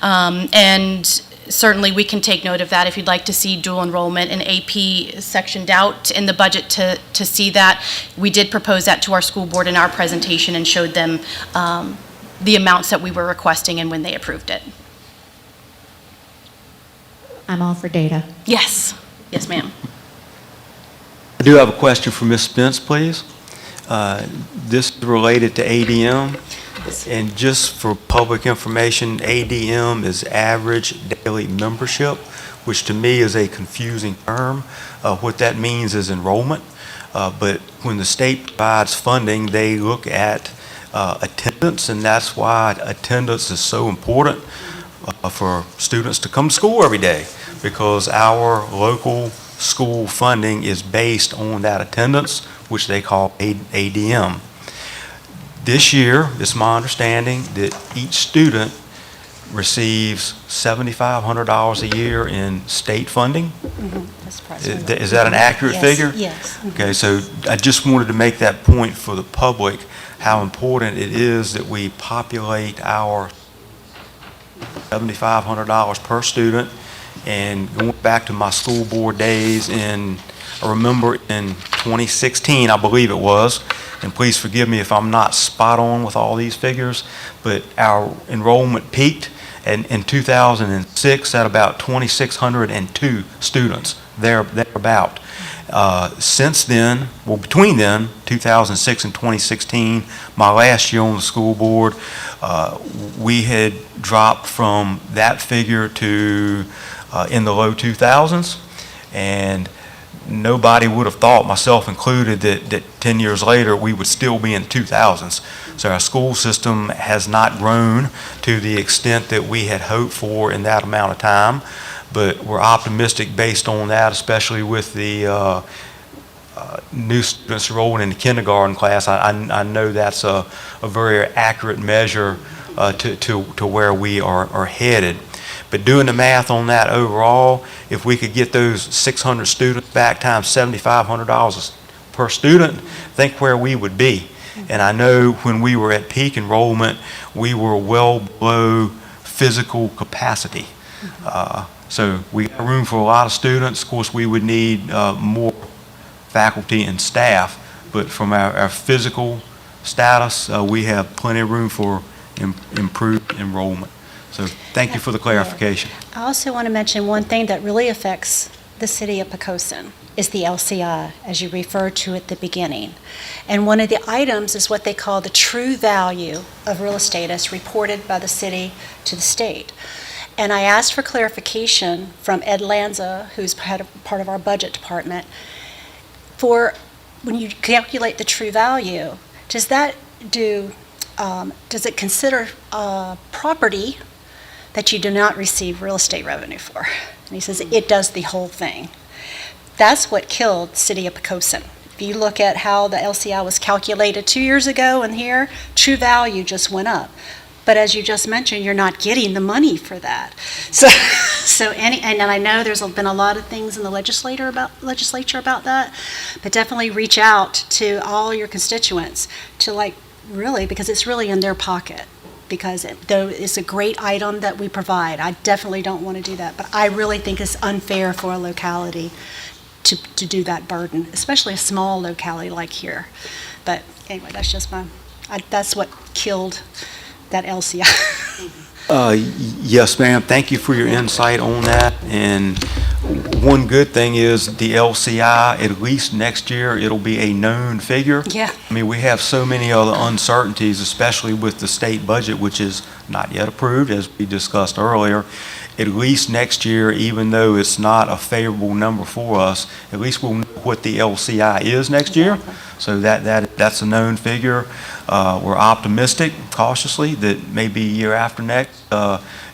And certainly, we can take note of that if you'd like to see dual enrollment and AP sectioned out in the budget to see that. We did propose that to our school board in our presentation and showed them the amounts that we were requesting and when they approved it. I'm all for data. Yes. Yes, ma'am. I do have a question for Ms. Spence, please. This is related to ADM, and just for public information, ADM is average daily membership, which to me is a confusing term. What that means is enrollment, but when the state provides funding, they look at attendance, and that's why attendance is so important for students to come to school every day, because our local school funding is based on that attendance, which they call ADM. This year, it's my understanding that each student receives $7,500 a year in state funding. That's approximately. Is that an accurate Yes, figure? yes. Okay, so I just wanted to make that point for the public, how important it is that we populate our $7,500 per student. And going back to my school board days I remember in 2016, I believe it was, and please forgive me if I'm not spot on with all these figures, but our enrollment peaked in 2006 at about 2,602 students, thereabout. Since then, well, between then, 2006 and 2016, my last year on the school board, we had dropped from that figure to in the low 2000s, and nobody would have thought, myself included, that 10 years later we would still be in the 2000s. So our school system has not grown to the extent that we had hoped for in that amount of time, but we're optimistic based on that, especially with the new students enrolling in the kindergarten class. I know that's a very accurate measure to where we are headed. But doing the math on that overall, if we could get those 600 students back times $7,500 per student, think where we would be. And I know when we were at peak enrollment, we were well below physical capacity. So we got room for a lot of students. Of course, we would need more faculty and staff, but from our physical status, we have plenty of room for improved enrollment. So thank you for the clarification. I also want to mention one thing that really affects the city of Poquoson is the LCI, as you referred to at the beginning. And one of the items is what they call the true value of real estate as reported by the city to the state. And I asked for clarification from Ed Lanza, who's part of our budget department, for when you calculate the true value, does it consider property that you do not receive real estate revenue for? And he says it does the whole thing. That's what killed the city of Poquoson. If you look at how the LCI was calculated 2 years ago and here, true value just went up. But as you just mentioned, you're not getting the money for that. And I know there's been a lot of things in the legislature about that, but definitely reach out to all your constituents to really, because it's really in their pocket. Because though it's a great item that we provide, I definitely don't want to do that. But I really think it's unfair for a locality to do that burden, especially a small locality like here. But anyway, that's just that's what killed that LCI. Yes, ma'am. Thank you for your insight on that. And one good thing is the LCI, at least next year, it'll be a known figure. Yeah. I mean, we have so many other uncertainties, especially with the state budget, which is not yet approved, as we discussed earlier. at least next year, even though it's not a favorable number for us, at least we'll know what the LCI is next year. So that's a known figure. We're optimistic, cautiously, that maybe year after next,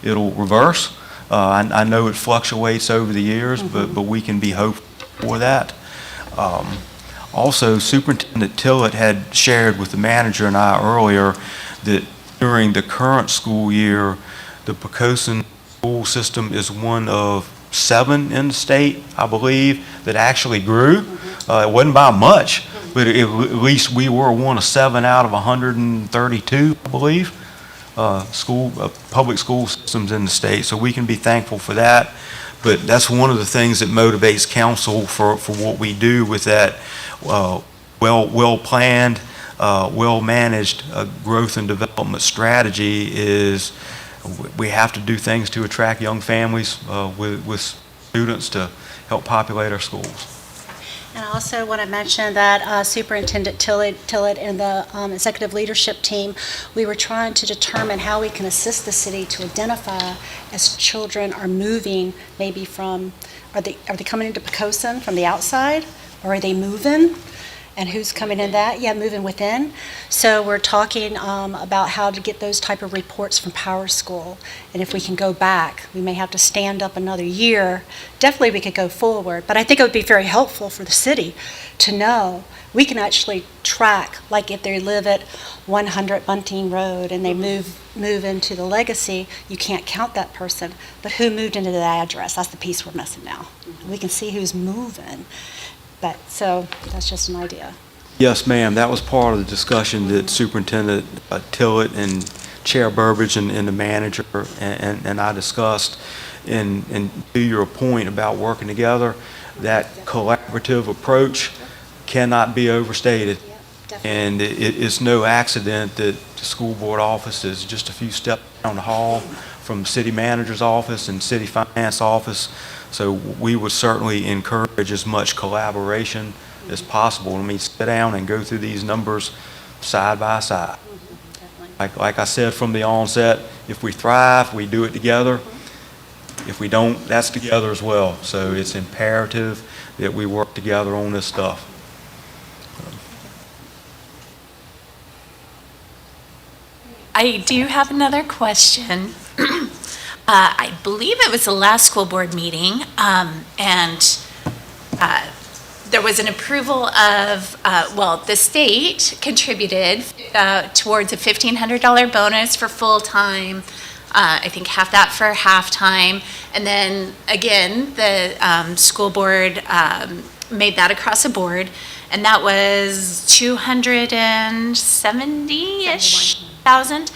it'll reverse. I know it fluctuates over the years, but we can be hopeful for that. Also, Superintendent Tillett had shared with the manager and I earlier that during the current school year, the Poquoson school system is one of 7 in the state, I believe, that actually grew. It wasn't by much, but at least we were one of 7 out of 132, I believe, public school systems in the state. So we can be thankful for that. But that's one of the things that motivates council for what we do with that well-planned, well-managed growth and development strategy is we have to do things to attract young families with students to help populate our schools. And I also want to mention that Superintendent Tillett and the executive leadership team, we were trying to determine how we can assist the city to identify as children are moving, maybe from, are they coming into Poquoson from the outside, or are they moving? And who's coming in that? Yeah, moving within. So we're talking about how to get those type of reports from Power School. And if we can go back, we may have to stand up another year. Definitely we could go forward. But I think it would be very helpful for the city to know we can actually track, like if they live at 100 Bunting Road and they move into the Legacy, you can't count that person. But who moved into that address? That's the piece we're missing now. We can see who's moving. But, so that's just an idea. Yes, ma'am. That was part of the discussion that Superintendent Tillett and Chair Burbidge and the manager and I discussed. And to your point about working together, that collaborative approach cannot be overstated. And it's no accident that the school board office is just a few steps down the hall from the city manager's office and city finance office. So we would certainly encourage as much collaboration as possible. I mean, sit down and go through these numbers side by side. Like I said from the onset, if we thrive, we do it together. If we don't, that's together as well. So it's imperative that we work together on this stuff. I do have another question. I believe it was the last school board meeting, and there was an approval of, the state contributed towards a $1,500 bonus for full-time, I think half that for half-time, and then, again, the school board made that across the board, and that was $270-ish thousand.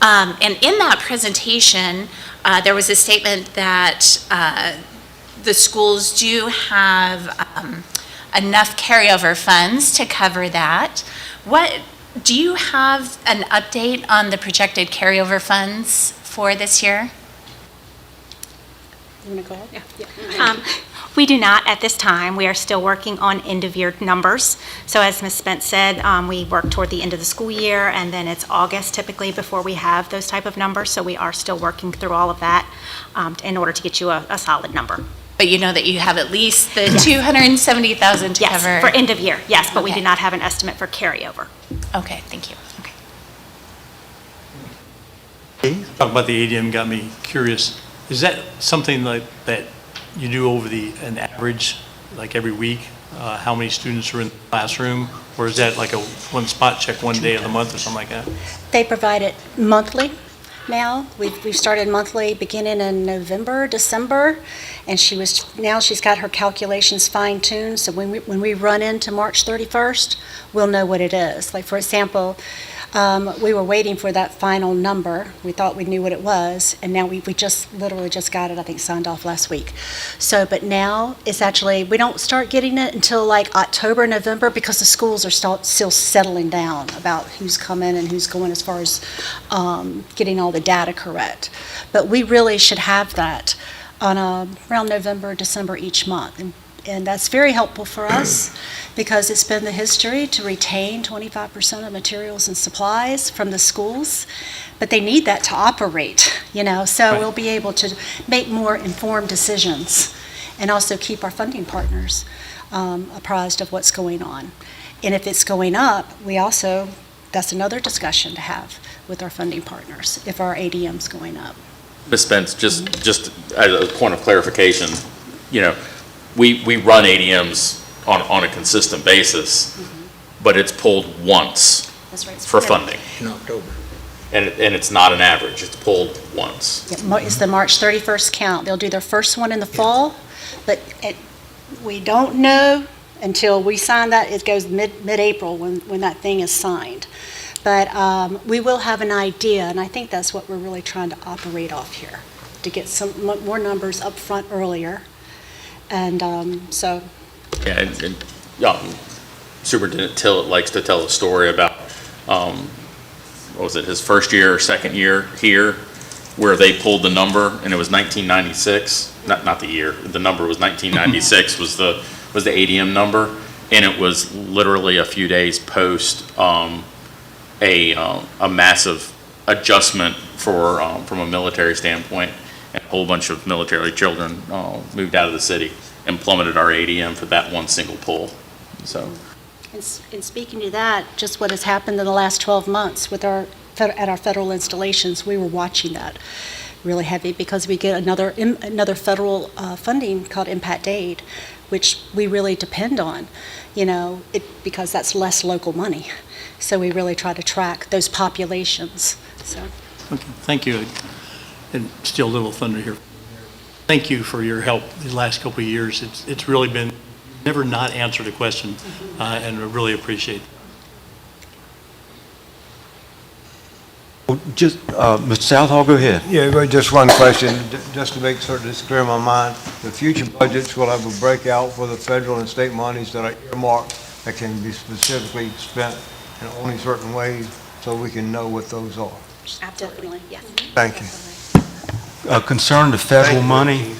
And in that presentation, there was a statement that the schools do have enough carryover funds to cover that. Do you have an update on the projected carryover funds for this year? You want to go ahead? Yeah. We do not at this time. We are still working on end-of-year numbers. So as Ms. Spence said, we work toward the end of the school year, and then it's August typically before we have those type of numbers. So we are still working through all of that in order to get you a solid number. But you know that you have at least the $270,000 to cover? Yes, for end of year, yes, but we Okay. do not have an estimate for carryover. Okay, thank you. Okay. Talking about the ADM got me curious. Is that something like that you do over an average, like every week? How many students are in the classroom? Or is that like a one spot check one day of the month or something like that? They provide it monthly now. We've started monthly beginning in November, December, and now she's got her calculations fine-tuned, so when we run into March 31st, we'll know what it is. Like, for example, we were waiting for that final number. We thought we knew what it was, and now we literally just got it, I think, signed off last week. So, but now it's actually, we don't start getting it until like October, November, because the schools are still settling down about who's coming and who's going as far as getting all the data correct. But we really should have that on around November, December each month. And that's very helpful for us because it's been the history to retain 25% of materials and supplies from the schools, but they need that to operate, so Right. we'll be able to make more informed decisions and also keep our funding partners apprised of what's going on. And if it's going up, that's another discussion to have with our funding partners, if our ADM's going up. Ms. Spence, just as a point of clarification, we run ADMs on a consistent basis, but it's pulled once That's right. for funding. In October. And it's not an average, it's pulled once. Yeah, it's the March 31st count. They'll do their first one in the fall, but we don't know until we sign that. It goes mid-April when that thing is signed. But we will have an idea, and I think that's what we're really trying to operate off here, to get some more numbers up front earlier. And so, Yeah, and Superintendent Tillett likes to tell a story about, what was it, his first year or second year here, where they pulled the number, and it was 1996, not the year, the number was 1996 was the ADM number, and it was literally a few days post a massive adjustment from a military standpoint, and a whole bunch of military children moved out of the city and plummeted our ADM for that one single pull. So, and speaking to that, just what has happened in the last 12 months at our federal installations, we were watching that really heavy because we get another federal funding called Impact Aid, which we really depend on, because that's less local money. So we really try to track those populations. So. Okay, thank you. And still a little thunder here. Thank you for your help these last couple of years. It's really been, never not answered a question, and I really appreciate it. Well, just, Mr. Southall, go ahead. Yeah, but just one question, just to make certain it's clear in my mind. The future budgets will have a breakout for the federal and state monies that are earmarked that can be specifically spent in only certain ways, so we can know what those are. Definitely, yes. Thank you. Concerning the federal Thank you. money,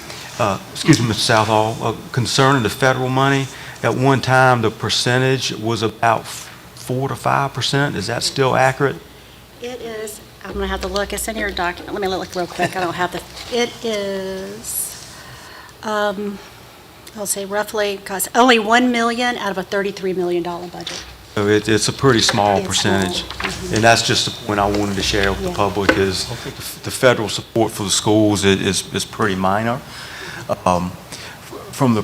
excuse me, Mr. Southall, concerning the federal money, at one time, the percentage was about 4 to 5%. Is that still accurate? It is, I'm going to have to look, it's in your document, let me look real quick, I don't have it is, I'll say roughly, because only 1 million out of a $33 million budget. So it's a pretty small It's percentage. small. Mhm. And that's just the point I wanted to share with the Yeah. public is the federal support for the schools is pretty minor. From a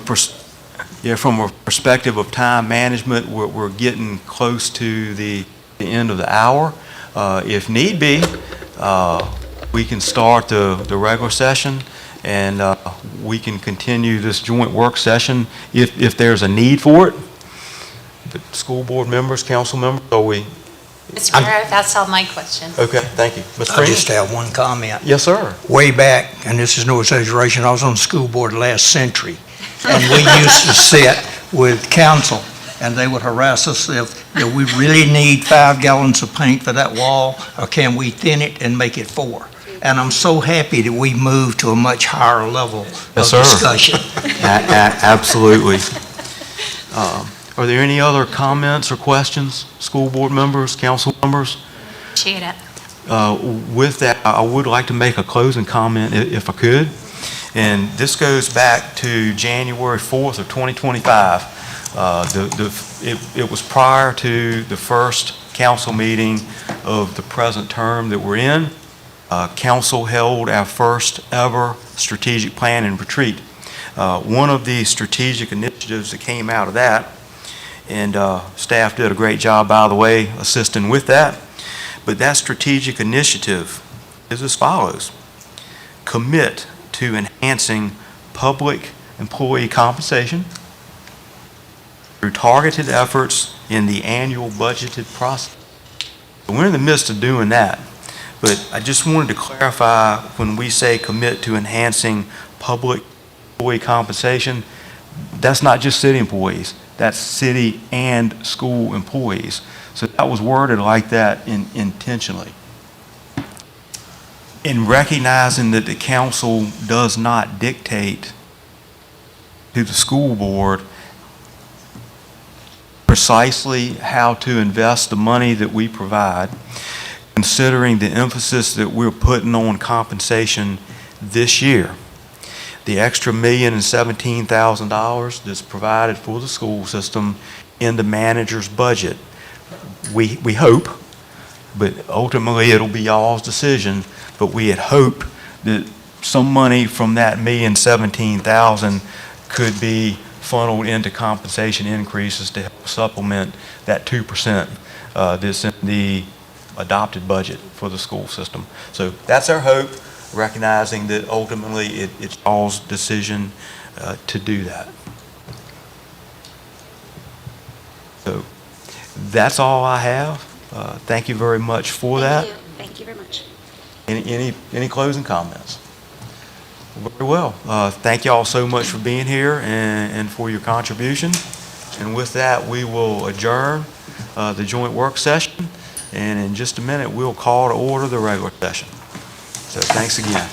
perspective of time management, we're getting close to the end of the hour. If need be, we can start the regular session and we can continue this joint work session if there's a need for it. The school board members, council members, Mr. Mayor, that's all my questions. okay, thank you. Ms. I Freeman? just have one comment. Yes, sir. Way back, and this is no exaggeration, I was on the school board last century, and we used to sit with council, and they would harass us if, do we really need 5 gallons of paint for that wall, or can we thin it and make it 4? And I'm so happy that we moved to a much higher level of Yes, sir. discussion. Absolutely. Are there any other comments or questions, school board members, council members? Appreciate it. With that, I would like to make a closing comment if I could. And this goes back to January 4th of 2025. It was prior to the first council meeting of the present term that we're in. Council held our first ever strategic plan and retreat. One of the strategic initiatives that came out of that, and staff did a great job, by the way, assisting with that, but that strategic initiative is as follows. Commit to enhancing public employee compensation through targeted efforts in the annual budgeted process. We're in the midst of doing that, but I just wanted to clarify when we say commit to enhancing public employee compensation, that's not just city employees, that's city and school employees. So that was worded like that intentionally. In recognizing that the council does not dictate to the school board precisely how to invest the money that we provide, considering the emphasis that we're putting on compensation this year. The extra $1,017,000 that's provided for the school system in the manager's budget. We hope, but ultimately it'll be y'all's decision, but we had hoped that some money from that $1,017,000 could be funneled into compensation increases to help supplement that 2% that's in the adopted budget for the school system. So that's our hope, recognizing that ultimately it's y'all's decision to do that. So that's all I have. Thank you very much for that. Thank you very much. Any closing comments? Very well. Thank you all so much for being here and for your contribution. And with that, we will adjourn the joint work session. And in just a minute, we'll call to order the regular session. So thanks again.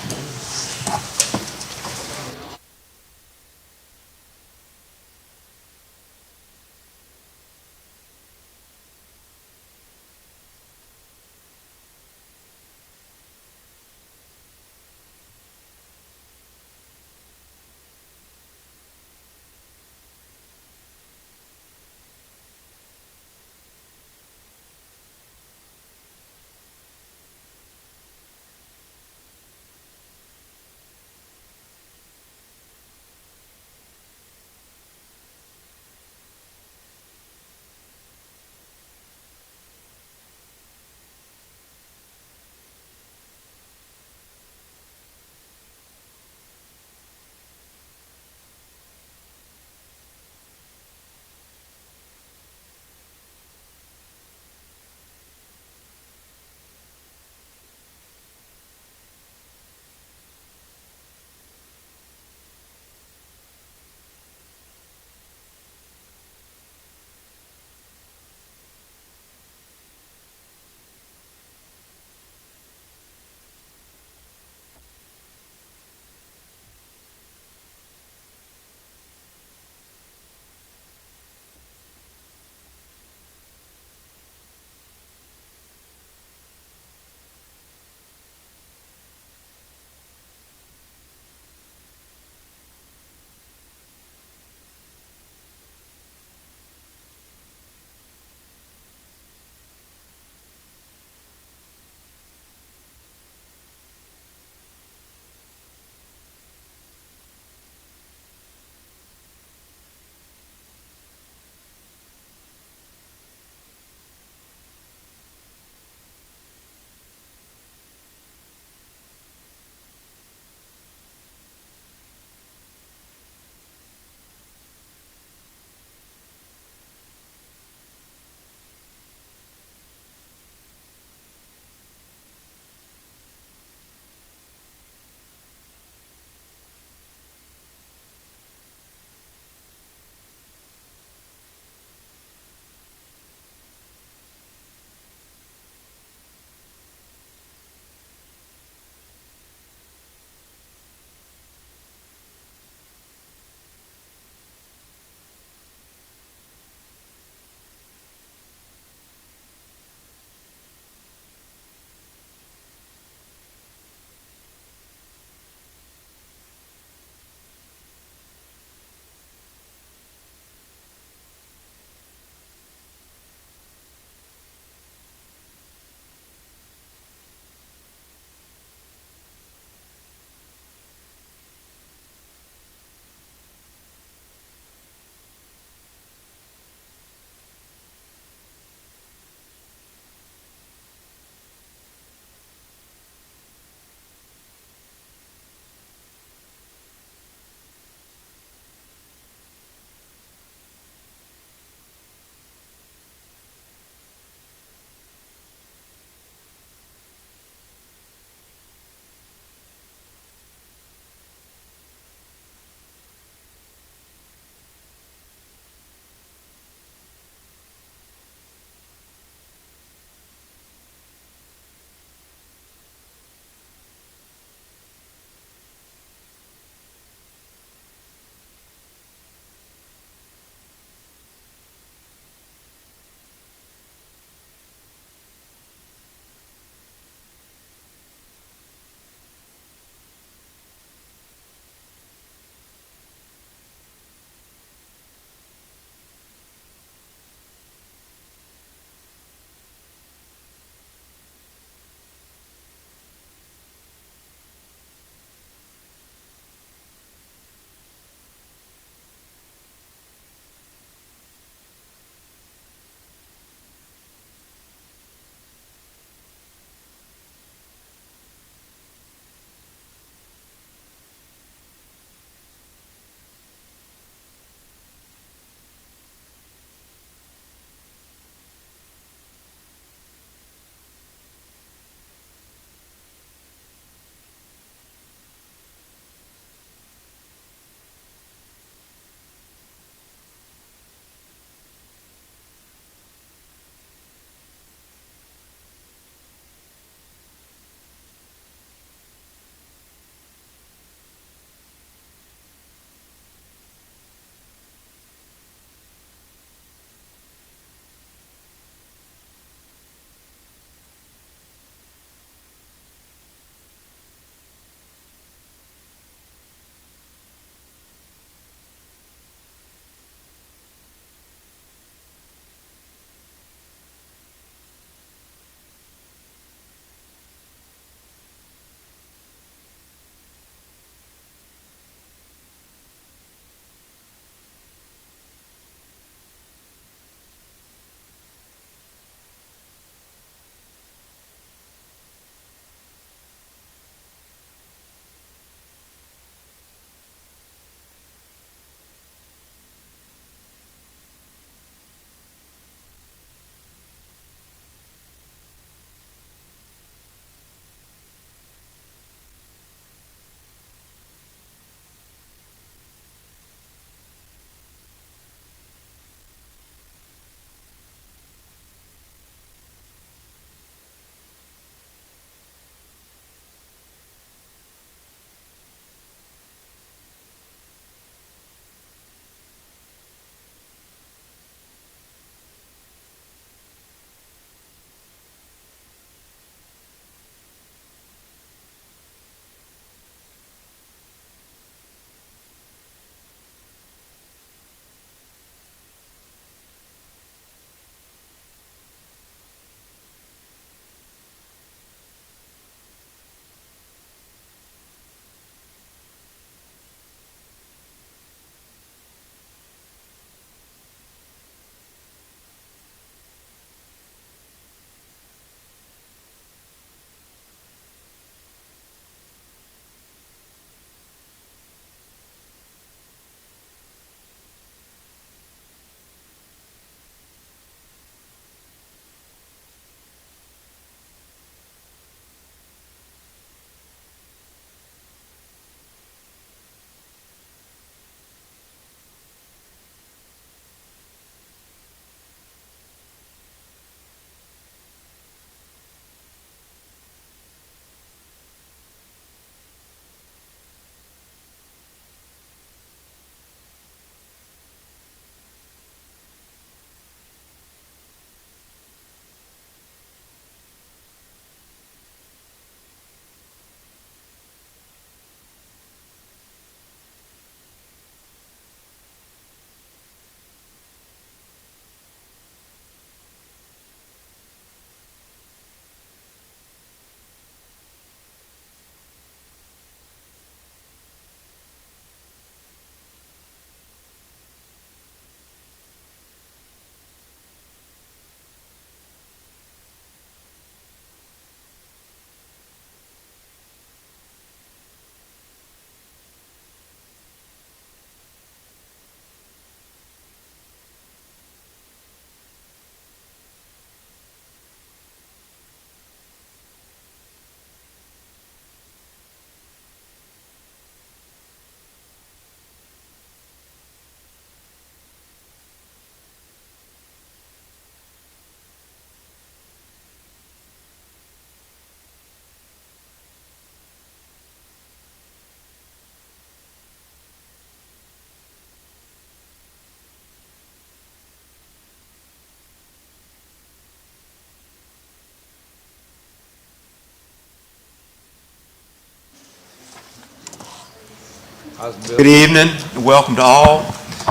Good evening, and welcome to all.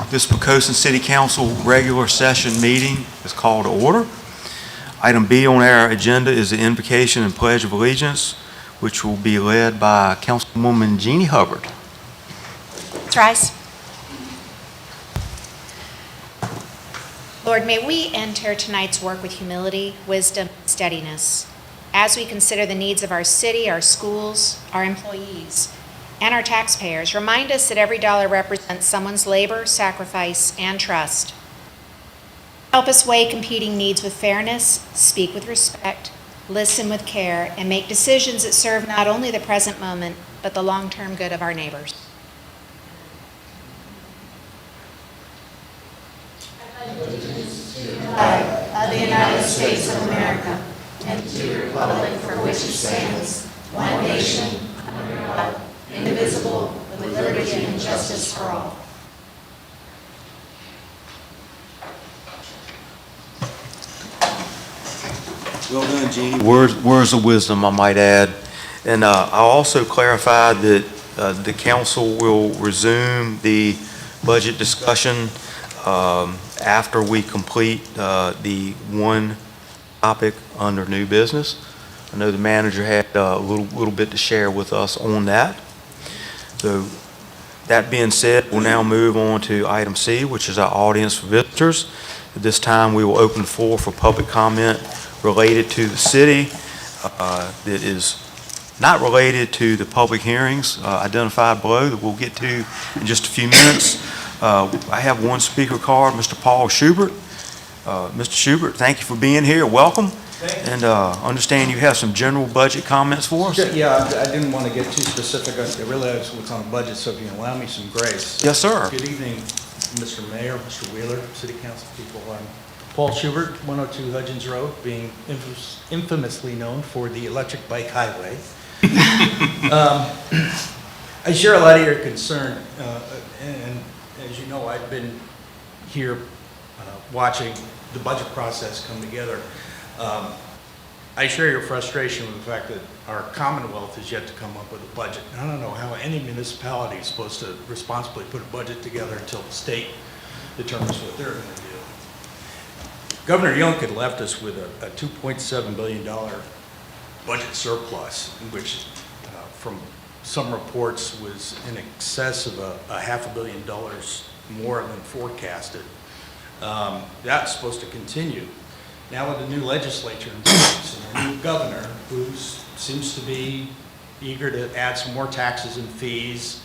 This Poquoson City Council regular session meeting is called to order. Item B on our agenda is the invocation and pledge of allegiance, which will be led by Councilwoman Jeannie Hubbard. Let's rise. Lord, may we enter tonight's work with humility, wisdom, and steadiness as we consider the needs of our city, our schools, our employees, and our taxpayers. Remind us that every dollar represents someone's labor, sacrifice, and trust. Help us weigh competing needs with fairness, speak with respect, listen with care, and make decisions that serve not only the present moment, but the long-term good of our neighbors. Of the United States of America and to the republic for which it stands, one nation, under God, indivisible, with liberty and justice for all. Well done, Jeannie. Words of wisdom, I might add. And I'll also clarify that the council will resume the budget discussion after we complete the one topic under new business. I know the manager had a little bit to share with us on that. So that being said, we'll now move on to item C, which is our audience for visitors. At this time, we will open the floor for public comment related to the city that is not related to the public hearings identified below that we'll get to in just a few minutes. I have one speaker card, Mr. Paul Schubert. Mr. Schubert, thank you for being here. Welcome. And understand you have some general budget comments for us? Yeah, I didn't want to get too specific. I realize what's on the budget, so if you can allow me some grace. Yes, sir. Good evening, Mr. Mayor, Mr. Wheeler, City Council people. I'm Paul Schubert, 102 Hudgens Road, being infamously known for the electric bike highway. I share a lot of your concern, and as you know, I've been here watching the budget process come together. I share your frustration with the fact that our Commonwealth has yet to come up with a budget. I don't know how any municipality is supposed to responsibly put a budget together until the state determines what they're going to do. Governor Young had left us with a $2.7 billion budget surplus, which from some reports was in excess of a $500 million more than forecasted. That's supposed to continue. Now with the new legislature in place and our new governor, who seems to be eager to add some more taxes and fees,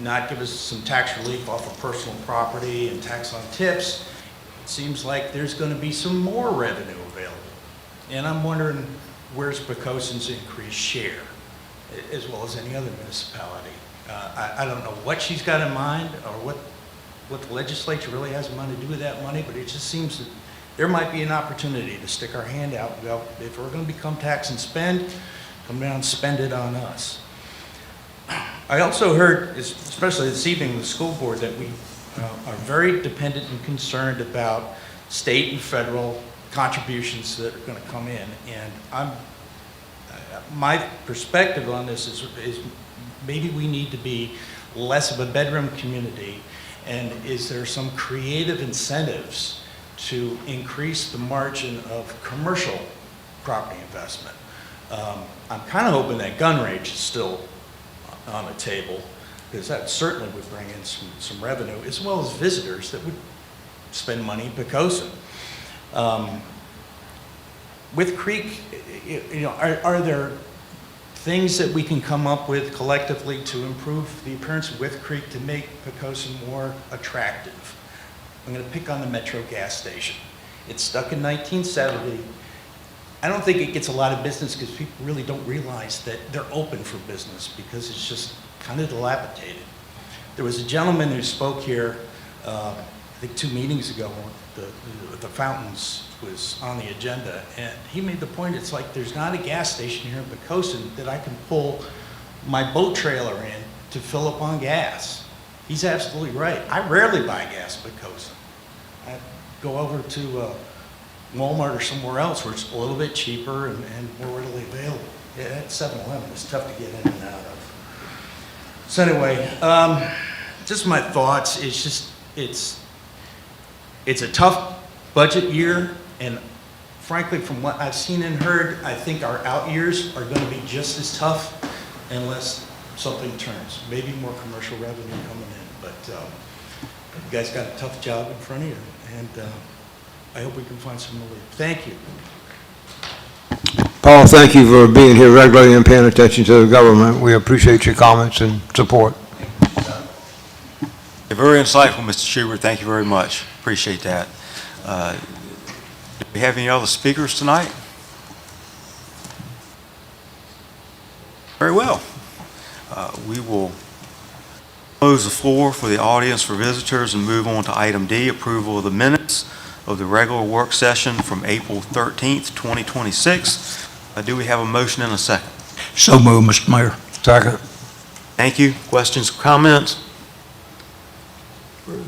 not give us some tax relief off of personal property and tax on tips, it seems like there's going to be some more revenue available. And I'm wondering, where's Poquoson's increased share, as well as any other municipality? I don't know what she's got in mind or what the legislature really has in mind to do with that money, but it just seems that there might be an opportunity to stick our hand out and go, if we're going to become tax and spend, come down and spend it on us. I also heard, especially this evening, the school board, that we are very dependent and concerned about state and federal contributions that are going to come in. And my perspective on this is maybe we need to be less of a bedroom community, and is there some creative incentives to increase the margin of commercial property investment? I'm kind of hoping that gun range is still on the table, because that certainly would bring in some revenue, as well as visitors that would spend money in Poquoson. With Creek, are there things that we can come up with collectively to improve the appearance of With Creek to make Poquoson more attractive? I'm going to pick on the Metro gas station. It's stuck in 1970. I don't think it gets a lot of business because people really don't realize that they're open for business because it's just kind of dilapidated. There was a gentleman who spoke here, I think 2 meetings ago, the fountains was on the agenda, and he made the point, it's like there's not a gas station here in Poquoson that I can pull my boat trailer in to fill up on gas. He's absolutely right. I rarely buy gas in Poquoson. I go over to Walmart or somewhere else where it's a little bit cheaper and more readily available. Yeah, that 7-Eleven is tough to get in and out of. So anyway, just my thoughts, it's a tough budget year, and frankly, from what I've seen and heard, I think our out years are gonna be just as tough unless something turns. Maybe more commercial revenue coming in, but you guys got a tough job in front of you, and I hope we can find some relief. Thank you. Paul, thank you for being here regularly and paying attention to the government. We appreciate your comments and support. Very insightful, Mr. Schubert. Thank you very much. Appreciate that. Do we have any other speakers tonight? Very well. We will close the floor for the audience for visitors and move on to item D, approval of the minutes of the regular work session from April 13th, 2026. Do we have a motion and a second? So moved, Mr. Mayor. Second. Thank you. Questions, comments?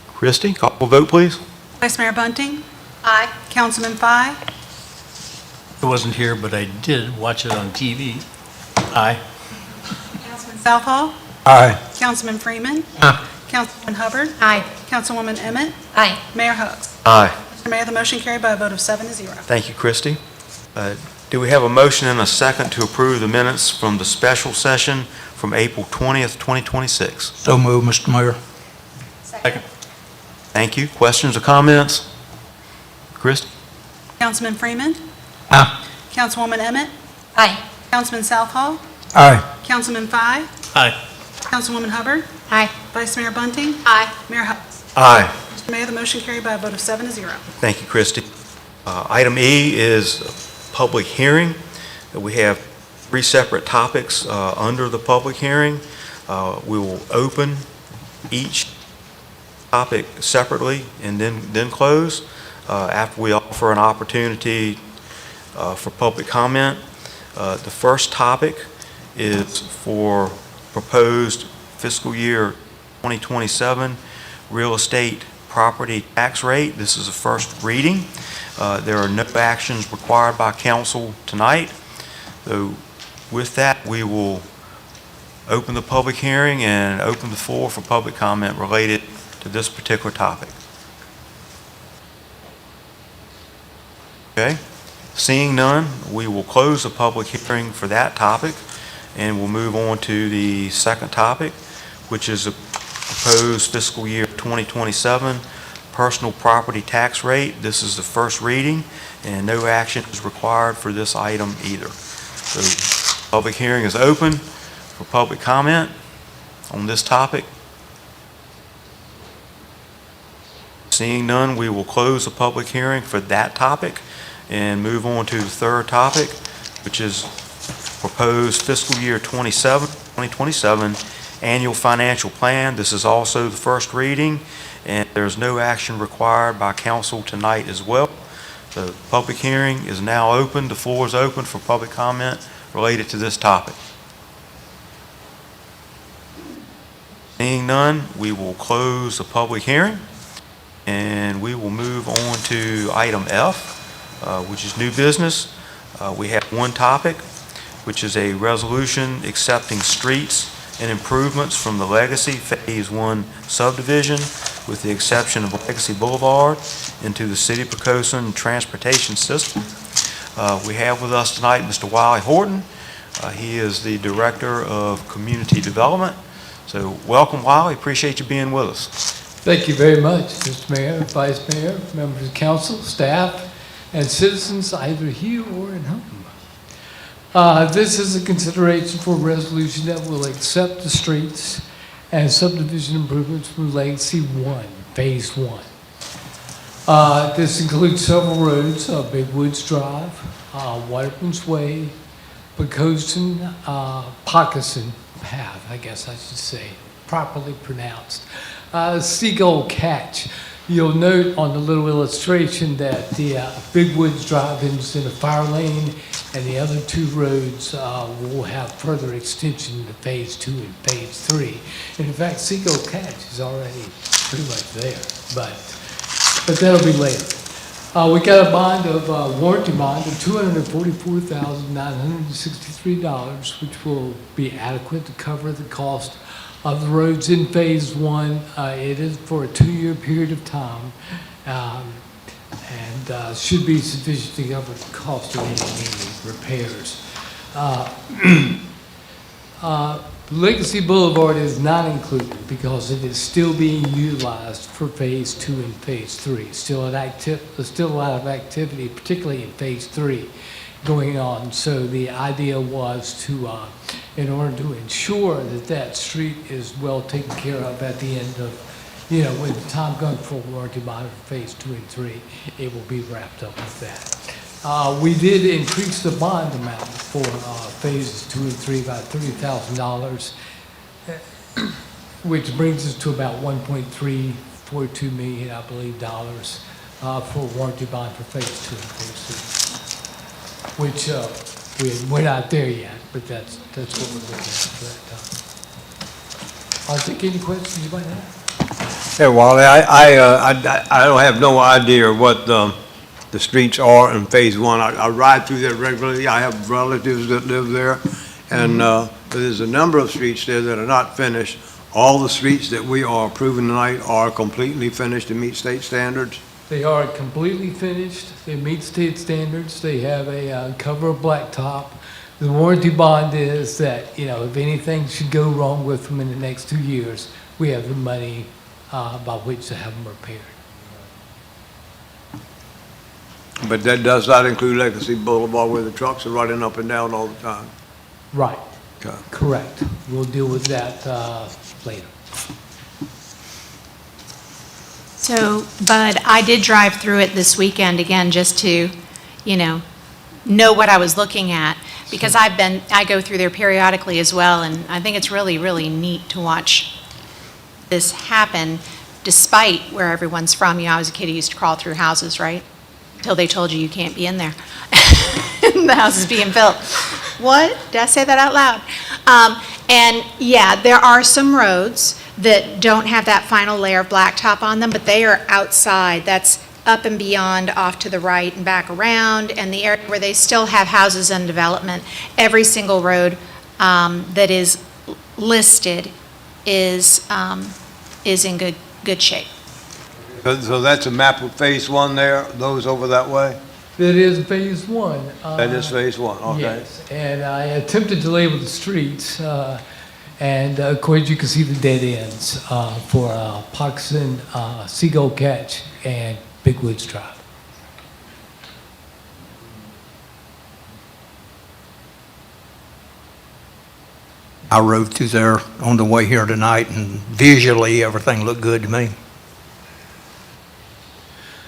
Christie, call for vote, please. Vice Mayor Bunting? Aye. Councilman Fye? I wasn't here, but I did watch it on TV. Aye. Councilman Southall? Aye. Councilman Freeman? Aye. Councilwoman Hubbard? Aye. Councilwoman Emmett? Aye. Mayor Hubbs? Aye. Mr. Mayor, the motion carried by a vote of 7-0. Thank you, Christie. Do we have a motion and a second to approve the minutes from the special session from April 20th, 2026? So moved, Mr. Mayor. Second. Thank you. Questions or comments? Christie? Councilman Freeman? Aye. Councilwoman Emmett? Aye. Councilman Southall? Aye. Councilman Fye? Aye. Councilwoman Hubbard? Aye. Vice Mayor Bunting? Aye. Mayor Hubbs? Aye. Mr. Mayor, the motion carried by a vote of 7-0. Thank you, Christie. Item E is a public hearing. We have 3 separate topics under the public hearing. We will open each topic separately and then close after we offer an opportunity for public comment. The first topic is for proposed fiscal year 2027 real estate property tax rate. This is a first reading. There are no actions required by council tonight. So with that, we will open the public hearing and open the floor for public comment related to this particular topic. Okay, seeing none, we will close the public hearing for that topic, and we'll move on to the second topic, which is a proposed fiscal year 2027 personal property tax rate. This is the first reading, and no action is required for this item either. So, public hearing is open for public comment on this topic. Seeing none, we will close the public hearing for that topic and move on to the third topic, which is proposed fiscal year 2027 annual financial plan. This is also the first reading, and there's no action required by council tonight as well. The public hearing is now open. The floor is open for public comment related to this topic. Seeing none, we will close the public hearing, and we will move on to item F, which is new business. We have one topic, which is a resolution accepting streets and improvements from the Legacy Phase 1 subdivision, with the exception of Legacy Boulevard, into the City of Poquoson transportation system. We have with us tonight Mr. Wiley Horton. He is the Director of Community Development. So welcome, Wiley. Appreciate you being with us. Thank you very much, Mr. Mayor, Vice Mayor, members of council, staff, and citizens either here or at home. This is a consideration for a resolution that will accept the streets and subdivision improvements from Legacy 1, Phase 1. This includes several roads, Big Woods Drive, Waterman's Way, Poquoson Path, I guess I should say, properly pronounced. Seagull Catch. You'll note on the little illustration that the Big Woods Drive is in a fire lane, and the other 2 roads will have further extension to Phase 2 and Phase 3. And in fact, Seagull Catch is already pretty much there, but that'll be later. We got a bond of warranty bond of $244,963, which will be adequate to cover the cost of the roads in Phase 1. It is for a 2-year period of time, and should be sufficient to cover the cost of any repairs. Legacy Boulevard is not included because it is still being utilized for Phase 2 and Phase 3. Still there's still a lot of activity, particularly in Phase 3, going on. So the idea was to, in order to ensure that that street is well taken care of at the end of, when the time comes for warranty bond for Phase 2 and 3, it will be wrapped up with that. We did increase the bond amount for Phases 2 and 3 by $30,000, which brings us to about $1.342 million, I believe, for warranty bond for Phase 2 and Phase 3, which we're not there yet, but that's what we're looking at for that time. I think any questions you might have? Hey, Wally, I don't have no idea what the streets are in Phase 1. I ride through there regularly. I have relatives that live there, and there's a number of streets there that are not finished. All the streets that we are approving tonight are completely finished to meet state standards. They are completely finished. They meet state standards. They have a cover of blacktop. The warranty bond is that, if anything should go wrong with them in the next 2 years, we have the money by which to have them repaired. But that does not include Legacy Boulevard where the trucks are running up and down all the time. Right. Okay. Correct. We'll deal with that later. So, Bud, I did drive through it this weekend again, just to, know what I was looking at, because I go through there periodically as well, and I think it's really, really neat to watch this happen, despite where everyone's from. I was a kid who used to crawl through houses, right? Until they told you can't be in there. The house is being built. What? Did I say that out loud? And yeah, there are some roads that don't have that final layer of blacktop on them, but they are outside. That's up and beyond, off to the right and back around, and the area where they still have houses and development. Every single road that is listed is in good shape. So that's a map of Phase 1 there, those over that way? That is Phase 1. That is Phase 1, okay. Yes, and I attempted to label the streets, and of course you can see the dead ends for Poquoson, Seagull Catch, and Big Woods Drive. I rode through there on the way here tonight, and visually, everything looked good to me.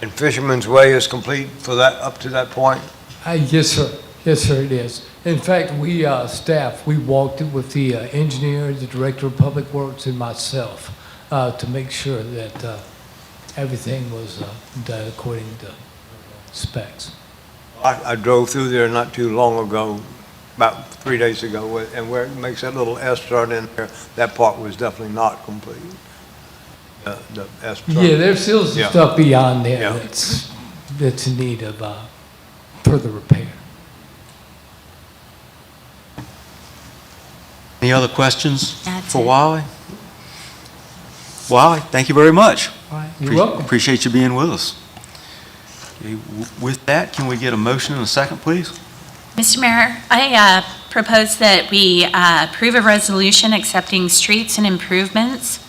And Fisherman's Way is complete for that, up to that point? Yes, sir. Yes, sir, it is. In fact, we, staff, we walked it with the engineer, the director of public works, and myself to make sure that everything was done according to specs. I drove through there not too long ago, about 3 days ago, and where it makes that little S turn in there, that part was definitely not complete. The S turn. Yeah, there's still some Yeah. stuff beyond there Yeah. that's in need of further repair. Any other questions That's for it. Wally? Wally, thank you very much. All right, you're welcome. Appreciate you being with us. Okay, with that, can we get a motion and a second, please? Mr. Mayor, I propose that we approve a resolution accepting streets and improvements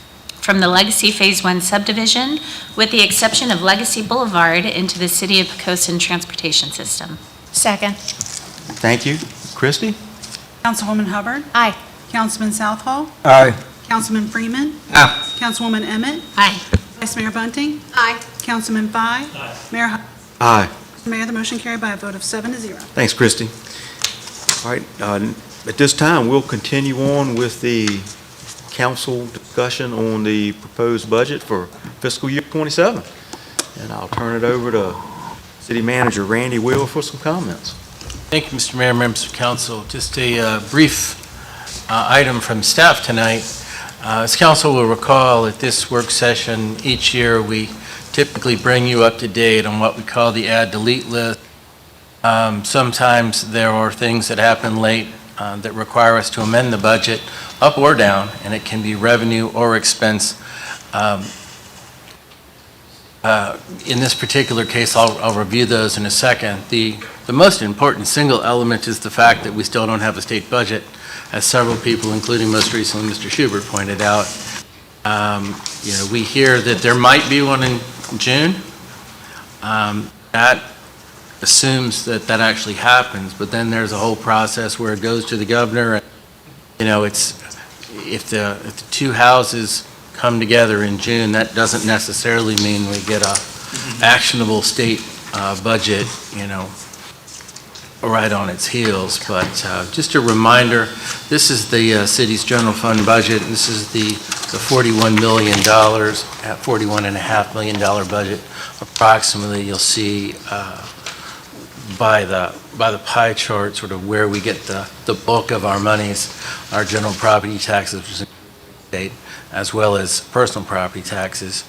from the Legacy Phase 1 subdivision, with the exception of Legacy Boulevard, into the City of Poquoson transportation system. Second. Thank you. Christie? Councilwoman Hubbard? Aye. Councilman Southall? Aye. Councilman Freeman? Aye. Councilwoman Emmett? Aye. Vice Mayor Bunting? Aye. Councilman Fye? Mayor Hubbard? Aye. Mr. Mayor, the motion carried by a vote of 7-0. Thanks, Christie. All right, at this time, we'll continue on with the council discussion on the proposed budget for fiscal year '27. And I'll turn it over to City Manager Randy Wheeler for some comments. Thank you, Mr. Mayor, members of council. Just a brief item from staff tonight. As council will recall, at this work session each year, we typically bring you up to date on what we call the add-delete list. Sometimes there are things that happen late that require us to amend the budget. up or down, and it can be revenue or expense. In this particular case, I'll review those in a second. The most important single element is the fact that we still don't have a state budget, as several people, including most recently Mr. Schubert, pointed out. We hear that there might be one in June. That assumes that actually happens, but then there's a whole process where it goes to the governor. If the two houses come together in June, that doesn't necessarily mean we get a actionable state budget, right on its heels. But just a reminder, this is the city's general fund budget. This is the $41 million, $41.5 million budget. Approximately, you'll see by the pie chart sort of where we get the bulk of our monies, our general property taxes, which is state, as well as personal property taxes.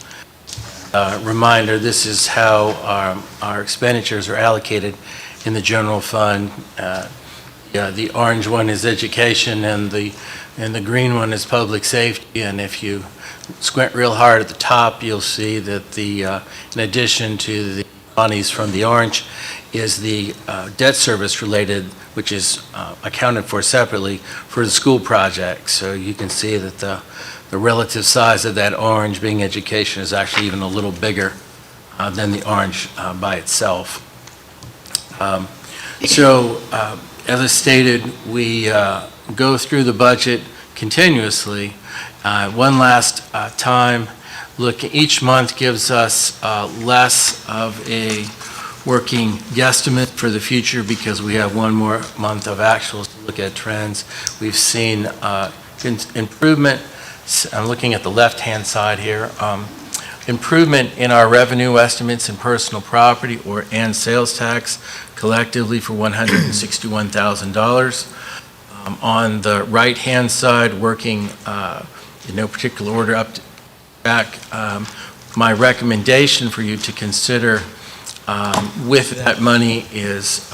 Reminder, this is how our expenditures are allocated in the general fund. The orange one is education, and the green one is public safety. And if you squint real hard at the top, you'll see that in addition to the monies from the orange is the debt service related, which is accounted for separately for the school project. So you can see that the relative size of that orange, being education, is actually even a little bigger than the orange by itself. As I stated, we go through the budget continuously. One last time, look, each month gives us less of a working guesstimate for the future because we have one more month of actuals to look at trends. We've seen improvement. I'm looking at the left-hand side here. Improvement in our revenue estimates in personal property and sales tax collectively for $161,000. On the right-hand side, working in no particular order back, my recommendation for you to consider with that money is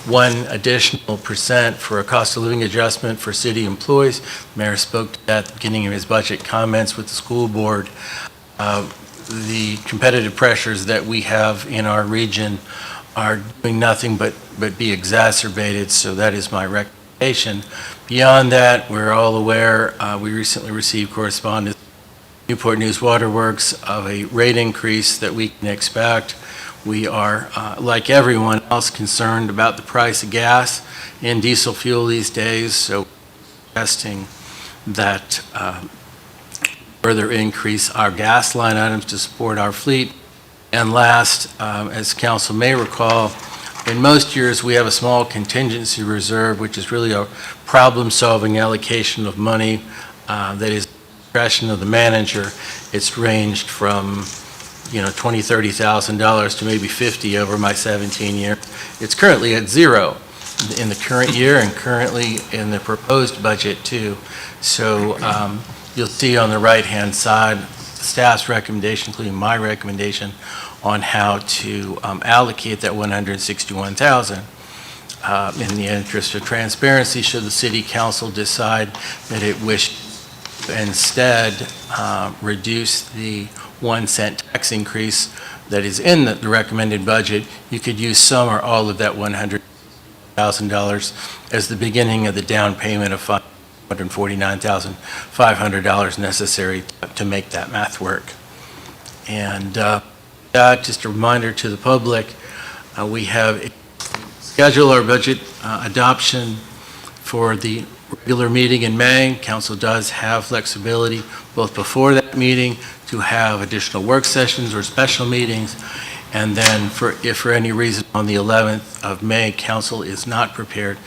1 additional % for a cost of living adjustment for city employees. Mayor spoke to that at the beginning of his budget comments with the school board. The competitive pressures that we have in our region are doing nothing but be exacerbated, so that is my recommendation. Beyond that, we're all aware, we recently received correspondence from Newport News Water Works of a rate increase that we can expect. We are, like everyone else, concerned about the price of gas and diesel fuel these days, so suggesting that further increase our gas line items to support our fleet. And last, as council may recall, in most years we have a small contingency reserve, which is really a problem-solving allocation of money that is discretion of the manager. It's ranged from $20,000, $30,000 to maybe $50,000 over my 17 years. It's currently at zero in the current year and currently in the proposed budget too. So you'll see on the right-hand side, staff's recommendation, including my recommendation, on how to allocate that $161,000. In the interest of transparency, should the city council decide that it wished to instead reduce the 1 cent tax increase that is in the recommended budget, you could use some or all of that $100,000 as the beginning of the down payment of $149,500 necessary to make that math work. And just a reminder to the public, we have scheduled our budget adoption for the regular meeting in May. Council does have flexibility both before that meeting to have additional work sessions or special meetings. And then if for any reason on the 11th of May, council is not prepared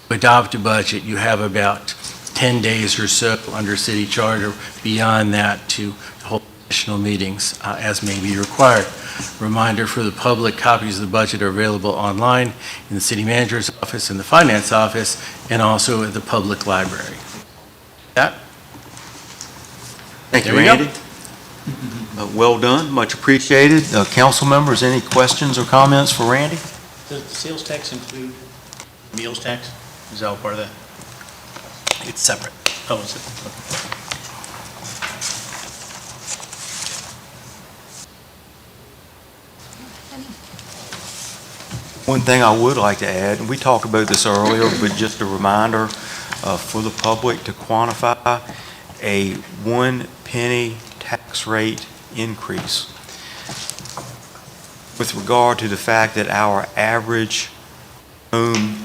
to adopt a budget, you have about 10 days or so under city charter beyond that to hold additional meetings as may be required. Reminder for the public, copies of the budget are available online in the city manager's office, in the finance office, and also at the public library. Thank you, There we Randy. Well done, much appreciated. Council members, any questions or comments for Randy? Does the sales tax include meals tax? Is that all part of that? It's separate. Oh, is it? One thing I would like to add, and we talked about this earlier, but just a reminder for the public to quantify a 1 penny tax rate increase with regard to the fact that our average home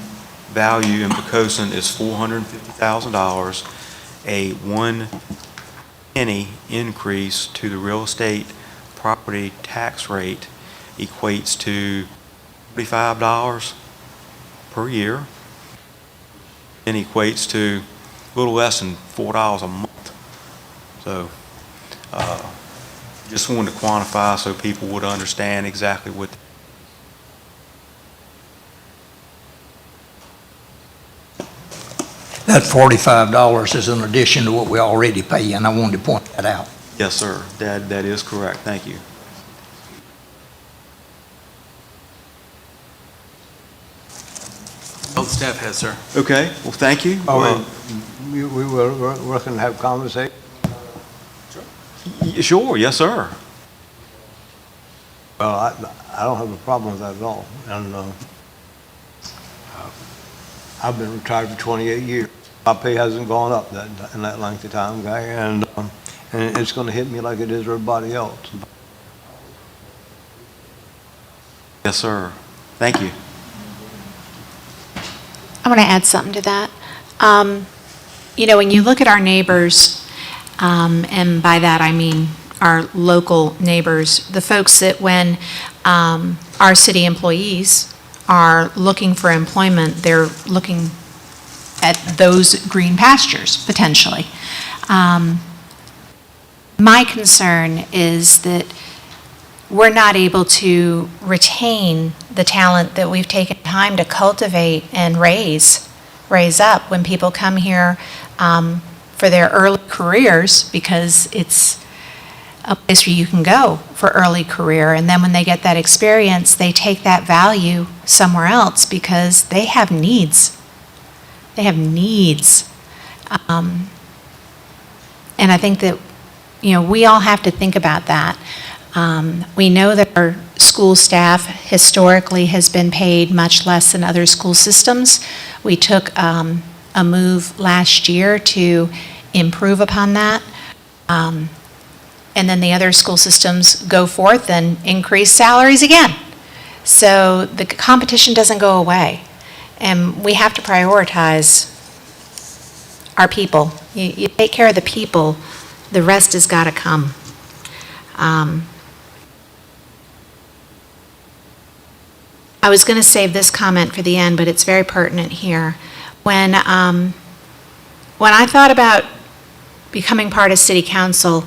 value in Poquoson is $450,000. A 1 penny increase to the real estate property tax rate equates to $45 per year, and equates to a little less than $4 a month. So just wanted to quantify so people would understand exactly what. That $45 is in addition to what we already pay, and I wanted to point that out. Yes, sir. That is correct. Thank you. All the staff has, sir. Okay. Well, thank you. We were going to have conversation. Sure. Yes, sir. Well, I don't have a problem with that at all. And I've been retired for 28 years. My pay hasn't gone up in that length of time, guy, and it's going to hit me like it is everybody else. Yes, sir. Thank you. I want to add something to that. When you look at our neighbors, and by that I mean our local neighbors, the folks that when our city employees are looking for employment, they're looking at those green pastures, potentially. My concern is that we're not able to retain the talent that we've taken time to cultivate and raise up when people come here for their early careers, because it's a place where you can go for early career. And then when they get that experience, they take that value somewhere else because they have needs. They have needs. And I think that, we all have to think about that. We know that our school staff historically has been paid much less than other school systems. We took a move last year to improve upon that. And then the other school systems go forth and increase salaries again. So the competition doesn't go away. And we have to prioritize our people. You take care of the people, the rest has got to come. I was going to save this comment for the end, but it's very pertinent here. When I thought about becoming part of city council,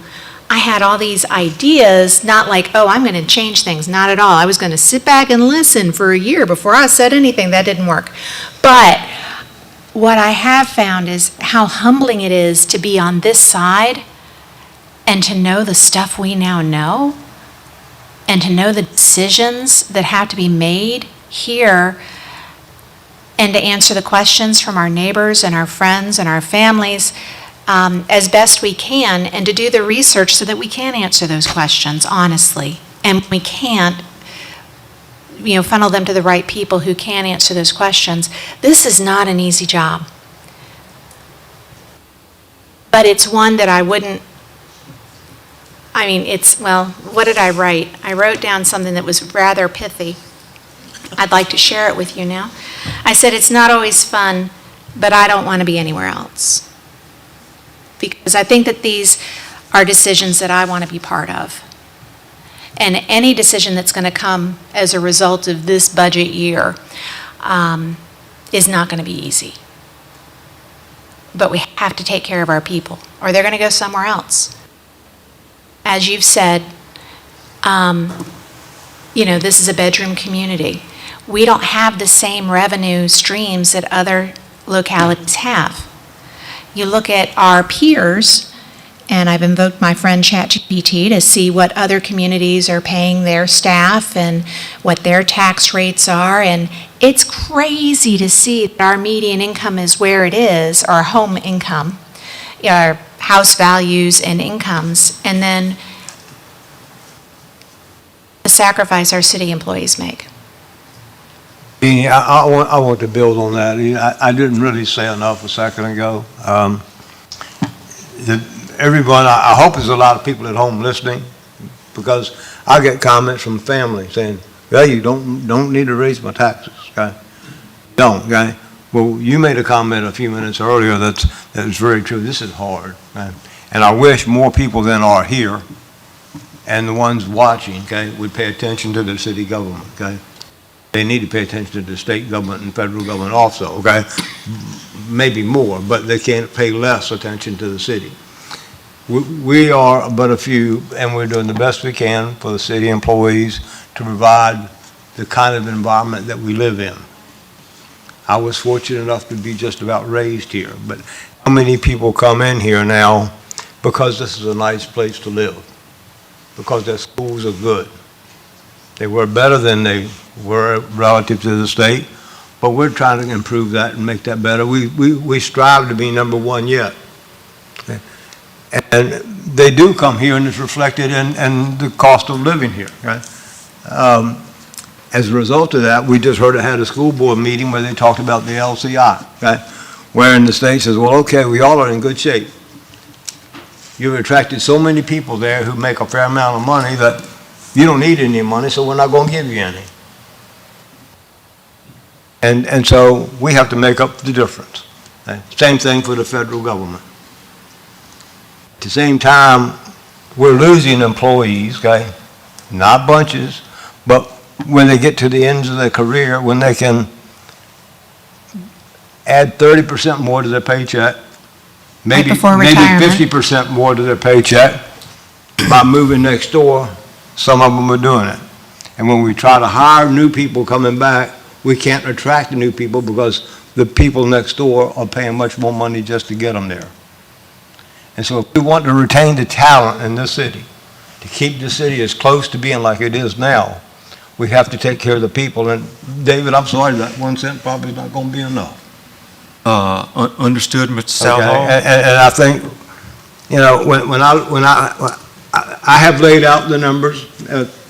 I had all these ideas, not like, oh, I'm going to change things, not at all. I was going to sit back and listen for a year before I said anything. That didn't work. But what I have found is how humbling it is to be on this side and to know the stuff we now know, and to know the decisions that have to be made here, and to answer the questions from our neighbors and our friends and our families as best we can, and to do the research so that we can answer those questions honestly. And we can't, funnel them to the right people who can answer those questions. This is not an easy job. But it's one that I wouldn't, what did I write? I wrote down something that was rather pithy. I'd like to share it with you now. I said, it's not always fun, but I don't want to be anywhere else. Because I think that these are decisions that I want to be part of. And any decision that's going to come as a result of this budget year is not going to be easy. But we have to take care of our people, or they're going to go somewhere else. As you've said, this is a bedroom community. We don't have the same revenue streams that other localities have. You look at our peers, and I've invoked my friend ChatGPT to see what other communities are paying their staff and what their tax rates are, and it's crazy to see that our median income is where it is, our home income, our house values and incomes, and then the sacrifice our city employees make. Jeannie, I want to build on that. I didn't really say enough a second ago. Everyone, I hope there's a lot of people at home listening, because I get comments from family saying, well, you don't need to raise my taxes, okay? Don't, okay? Well, you made a comment a few minutes earlier that was very true. This is hard, okay? And I wish more people than are here and the ones watching, okay, would pay attention to the city government, okay? They need to pay attention to the state government and federal government also, okay? Maybe more, but they can't pay less attention to the city. We are but a few, and we're doing the best we can for the city employees to provide the kind of environment that we live in. I was fortunate enough to be just about raised here, but how many people come in here now because this is a nice place to live, because their schools are good? They were better than they were relative to the state, but we're trying to improve that and make that better. We strive to be number one yet. Okay? And they do come here, and it's reflected in the cost of living here, right? As a result of that, we just heard it had a school board meeting where they talked about the LCI, okay? Wherein the state says, well, okay, we all are in good shape. You've attracted so many people there who make a fair amount of money that you don't need any money, so we're not going to give you any. And so we have to make up the difference. Okay? Same thing for the federal government. At the same time, we're losing employees, okay? Not bunches, but when they get to the ends of their career, when they can add 30% more to their paycheck, maybe 50% more to their paycheck by moving next door, some of them are doing it. And when we try to hire new people coming back, we can't attract the new people because the people next door are paying much more money just to get them there. And so if we want to retain the talent in this city, to keep the city as close to being like it is now, we have to take care of the people. And David, I'm sorry, that 1 cent probably is not going to be enough. Understood, Mr. Southall. Okay, and I think, you know, when I have laid out the numbers,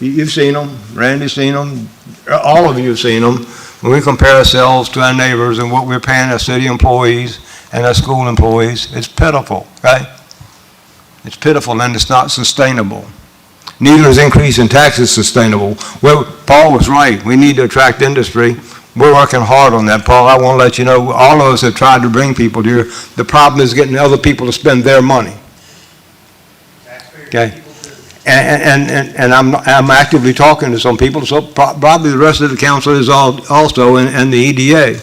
you've seen them, Randy's seen them, all of you have seen them. When we compare ourselves to our neighbors and what we're paying our city employees and our school employees, it's pitiful, right? It's pitiful, and it's not sustainable. Neither is increase in taxes sustainable. Well, Paul was right. We need to attract industry. We're working hard on that, Paul. I want to let you know, all of us have tried to bring people here. The problem is getting other people to spend their money. Okay? And I'm actively talking to some people, so probably the rest of the council is also, and the EDA,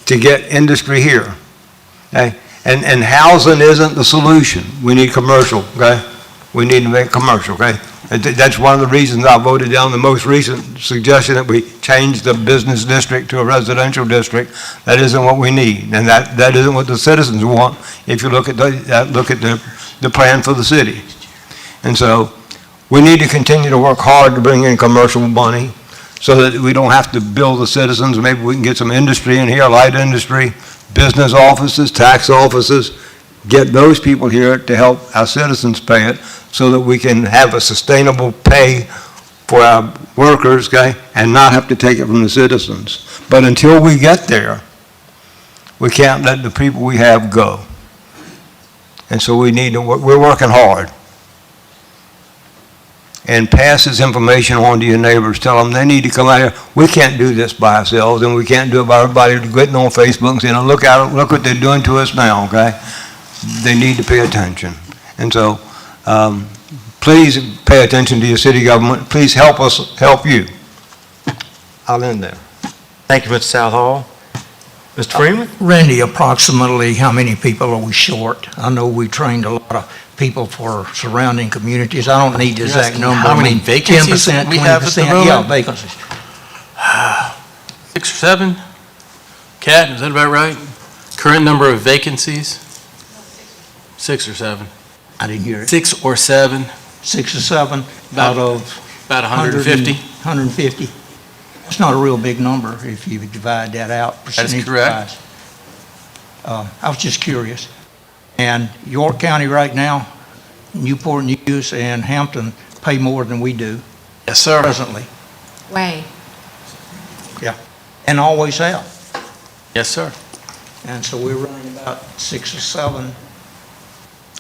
to get industry here. Okay? And housing isn't the solution. We need commercial, okay? We need to make commercial, okay? That's one of the reasons I voted down the most recent suggestion that we change the business district to a residential district. That isn't what we need, and that isn't what the citizens want if you look at the plan for the city. And so we need to continue to work hard to bring in commercial money so that we don't have to bill the citizens. Maybe we can get some industry in here, light industry, business offices, tax offices, get those people here to help our citizens pay it so that we can have a sustainable pay for our workers, okay, and not have to take it from the citizens. But until we get there, we can't let the people we have go. And so we need to work, we're working hard. And pass this information on to your neighbors. Tell them they need to come out here. We can't do this by ourselves, and we can't do it by everybody getting on Facebook and saying, oh, look what they're doing to us now, okay? They need to pay attention. And so please pay attention to your city government. Please help us help you. I'll end there. Thank you, Mr. Southall. Mr. Freeman? Randy, approximately how many people are we short? I know we trained a lot of people for surrounding communities. I don't need the exact number. How many vacancies 10%, we have at the 20%? moment? Yeah, vacancies. 6 or 7? Kat, is that about right? Current number of vacancies? 6 or 7? I didn't hear it. 6 or 7? 6 or 7 About- out of About 150? 150. It's not a real big number if you divide that out That's correct. percentage-wise. I was just curious. And York County right now, Newport News and Hampton pay more than we do Yes, sir. presently, Way. and always have. Yes, sir. And so we're running about 6 or 7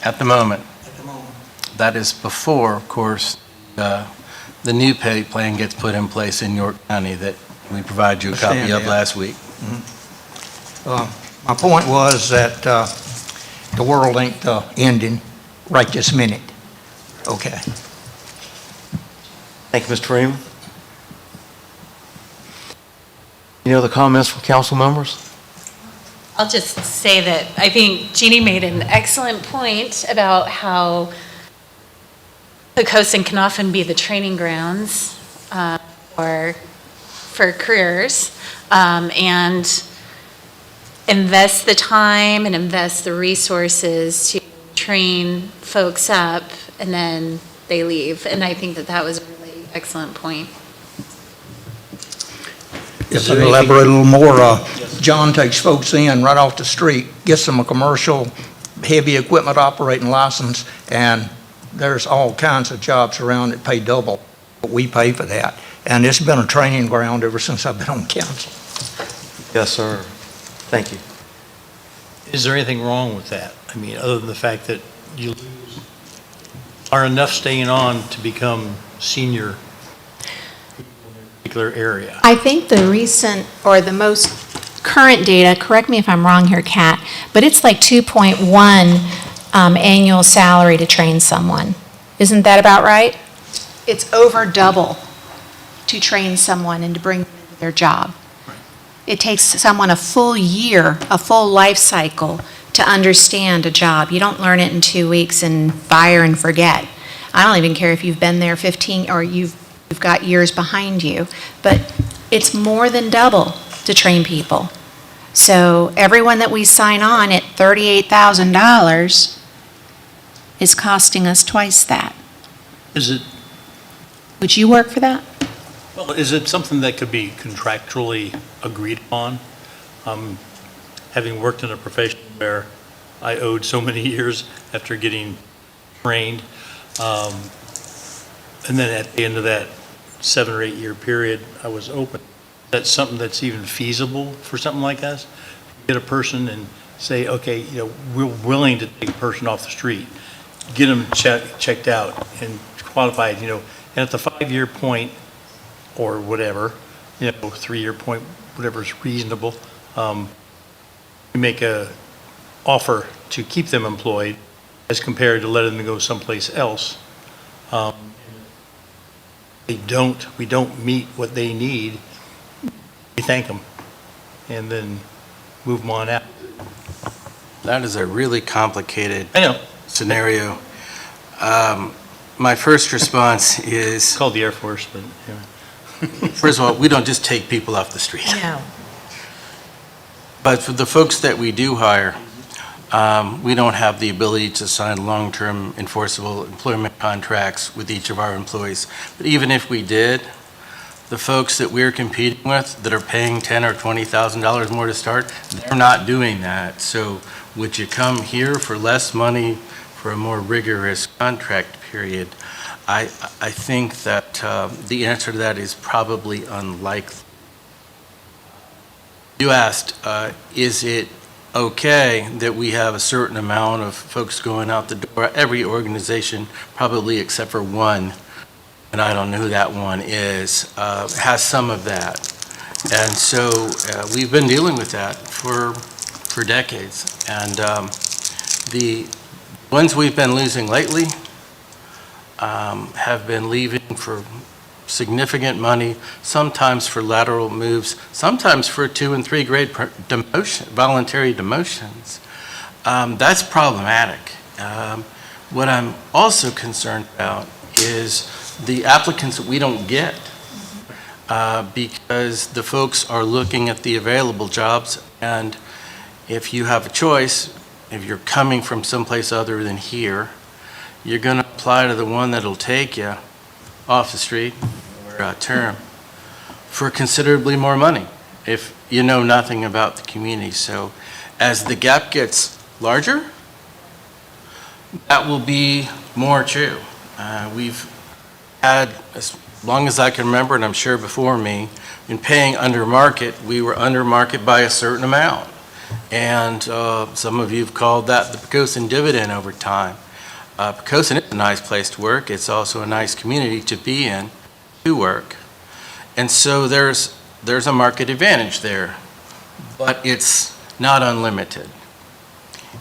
At the moment. at the moment. That is before, of course, the new pay plan gets put in place in York County that we provided you a copy Understand of that. last week. My point was that the world ain't ending right this minute. Okay. Thank you, Mr. Freeman. Any other comments from council members? I'll just say that I think Jeannie made an excellent point about how Poquoson can often be the training grounds for careers, and invest the time and invest the resources to train folks up, and then they leave. And I think that that was a really excellent point. If I can elaborate a little more, John takes folks in right off the street, gets them a commercial heavy equipment operating license, and there's all kinds of jobs around that pay double what we pay for that. And it's been a training ground ever since I've been on council. Yes, sir. Thank you. Is there anything wrong with that? I mean, other than the fact that you are enough staying on to become senior in a particular area? I think the recent, or the most current data, correct me if I'm wrong here, Kat, but it's like 2.1 annual salary to train someone. Isn't that about right? It's over double to train someone and to bring them into their job. It takes someone a full year, a full life cycle to understand a job. You don't learn it in 2 weeks and fire and forget. I don't even care if you've been there 15 or you've got years behind you, but it's more than double to train people. So everyone that we sign on at $38,000 is costing us twice that. Is it, Would you work for that? well, is it something that could be contractually agreed upon? Having worked in a profession where I owed so many years after getting trained, and then at the end of that 7 or 8 year period, I was open. That's something that's even feasible for something like us? Get a person and say, okay, we're willing to take a person off the street, get them checked out and qualified, and at the 5-year point or whatever, 3-year point, whatever's reasonable, we make a offer to keep them employed as compared to letting them go someplace else. We don't meet what they need, we thank them and then move them on out. That is a really complicated I know. scenario. My first response is, It's called the Air Force, but first of all, we don't just take people off the street. No. But for the folks that we do hire, we don't have the ability to sign long-term enforceable employment contracts with each of our employees. But even if we did, the folks that we're competing with that are paying $10,000 or $20,000 more to start, they're not doing that. So would you come here for less money for a more rigorous contract period? I think that the answer to that is probably unlikely. You asked, is it okay that we have a certain amount of folks going out the door? Every organization, probably except for one, and I don't know who that one is, has some of that. And so we've been dealing with that for decades. And the ones we've been losing lately have been leaving for significant money, sometimes for lateral moves, sometimes for 2 and 3 grade demotion, voluntary demotions. That's problematic. What I'm also concerned about is the applicants that we don't get, because the folks are looking at the available jobs, and if you have a choice, if you're coming from someplace other than here, you're going to apply to the one that'll take you off the street or term for considerably more money if you know nothing about the community. So as the gap gets larger, that will be more true. We've had, as long as I can remember, and I'm sure before me, in paying under market. We were under market by a certain amount. And some of you have called that the Poquoson dividend over time. Poquoson is a nice place to work. It's also a nice community to be in, to work. And so there's a market advantage there, but it's not unlimited.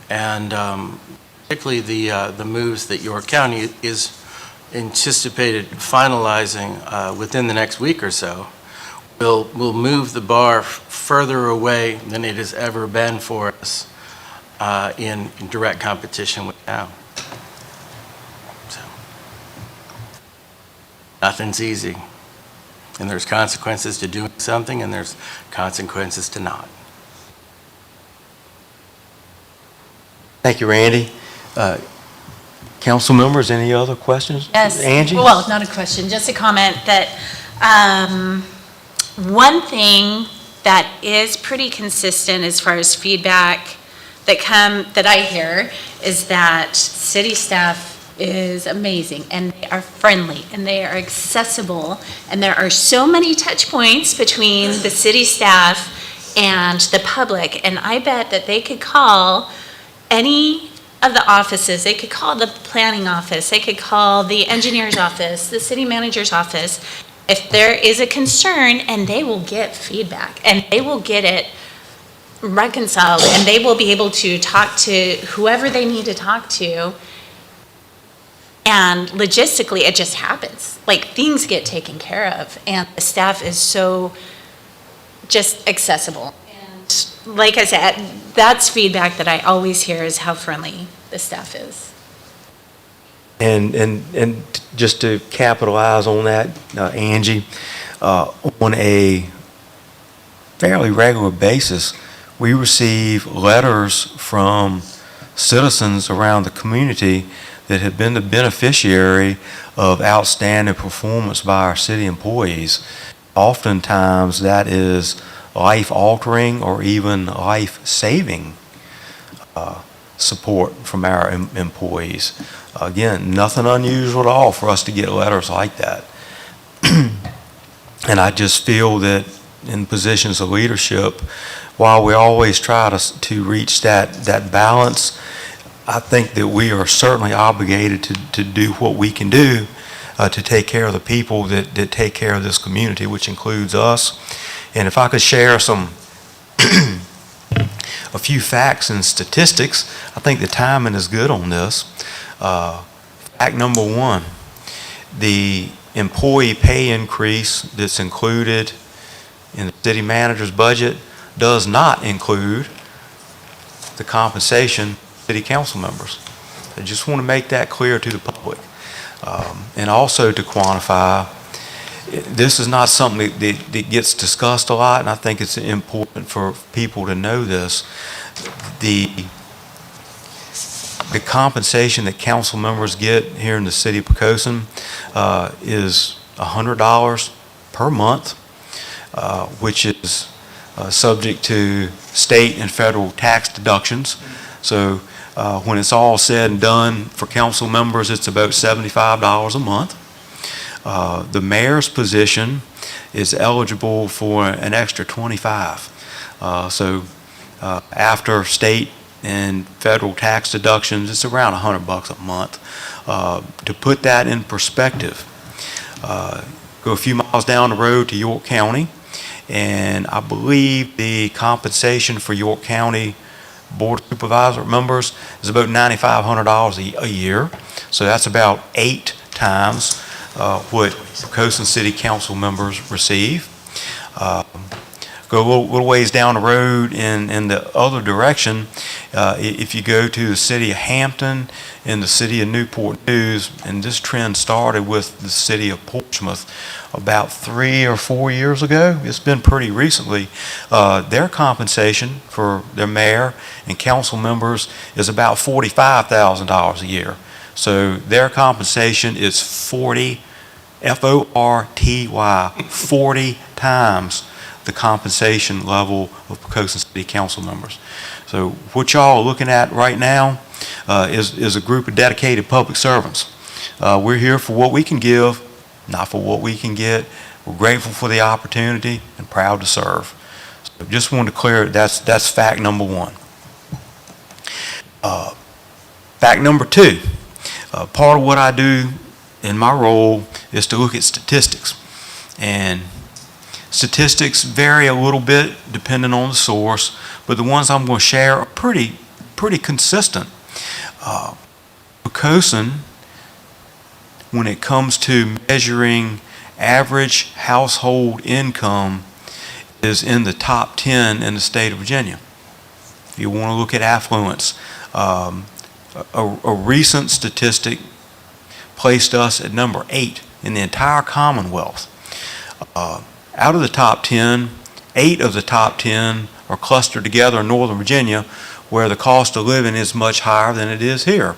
And particularly the moves that York County is anticipated finalizing within the next week or so will move the bar further away than it has ever been for us in direct competition with now. So, nothing's easy. And there's consequences to doing something, and there's consequences to not. Thank you, Randy. Council members, any other questions? Yes. Angie? Well, not a question, just a comment that one thing that is pretty consistent as far as feedback that I hear is that city staff is amazing, and they are friendly, and they are accessible, and there are so many touch points between the city staff and the public, and I bet that they could call any of the offices. They could call the planning office, they could call the engineer's office, the city manager's office, if there is a concern, and they will get feedback, and they will get it reconciled, and they will be able to talk to whoever they need to talk to. And logistically, it just happens. Like, things get taken care of, and the staff is so just accessible. And like I said, that's feedback that I always hear, is how friendly the staff is. And just to capitalize on that, Angie, on a fairly regular basis, we receive letters from citizens around the community that have been the beneficiary of outstanding performance by our city employees. Oftentimes, that is life-altering or even life-saving support from our employees. Again, nothing unusual at all for us to get letters like that. And I just feel that in positions of leadership, while we always try to reach that balance, I think that we are certainly obligated to do what we can do to take care of the people that take care of this community, which includes us. And if I could share a few facts and statistics, I think the timing is good on this. Fact number one, the employee pay increase that's included in the city manager's budget does not include the compensation of city council members. I just want to make that clear to the public. And also to quantify, this is not something that gets discussed a lot, and I think it's important for people to know this. The compensation that council members get here in the city of Poquoson is $100 per month, which is subject to state and federal tax deductions. So when it's all said and done for council members, it's about $75 a month. The mayor's position is eligible for an extra $25. So after state and federal tax deductions, it's around $100 a month. To put that in perspective, go a few miles down the road to York County, and I believe the compensation for York County Board of Supervisor members is about $9,500 a year. So that's about 8 times what Poquoson City Council members receive. Go a little ways down the road in the other direction, if you go to the city of Hampton and the city of Newport News, and this trend started with the city of Portsmouth about 3 or 4 years ago. It's been pretty recently. Their compensation for their mayor and council members is about $45,000 a year. So their compensation is 40, F-O-R-T-Y, 40 times the compensation level of Poquoson City Council members. So what y'all are looking at right now is a group of dedicated public servants. We're here for what we can give, not for what we can get. We're grateful for the opportunity and proud to serve. So just wanted to clear, that's fact number one. Fact number two, part of what I do in my role is to look at statistics. And statistics vary a little bit depending on the source, but the ones I'm going to share are pretty consistent. Poquoson, when it comes to measuring average household income, is in the top 10 in the state of Virginia. If you want to look at affluence, a recent statistic placed us at number 8 in the entire Commonwealth. Out of the top 10, 8 of the top 10 are clustered together in Northern Virginia, where the cost of living is much higher than it is here.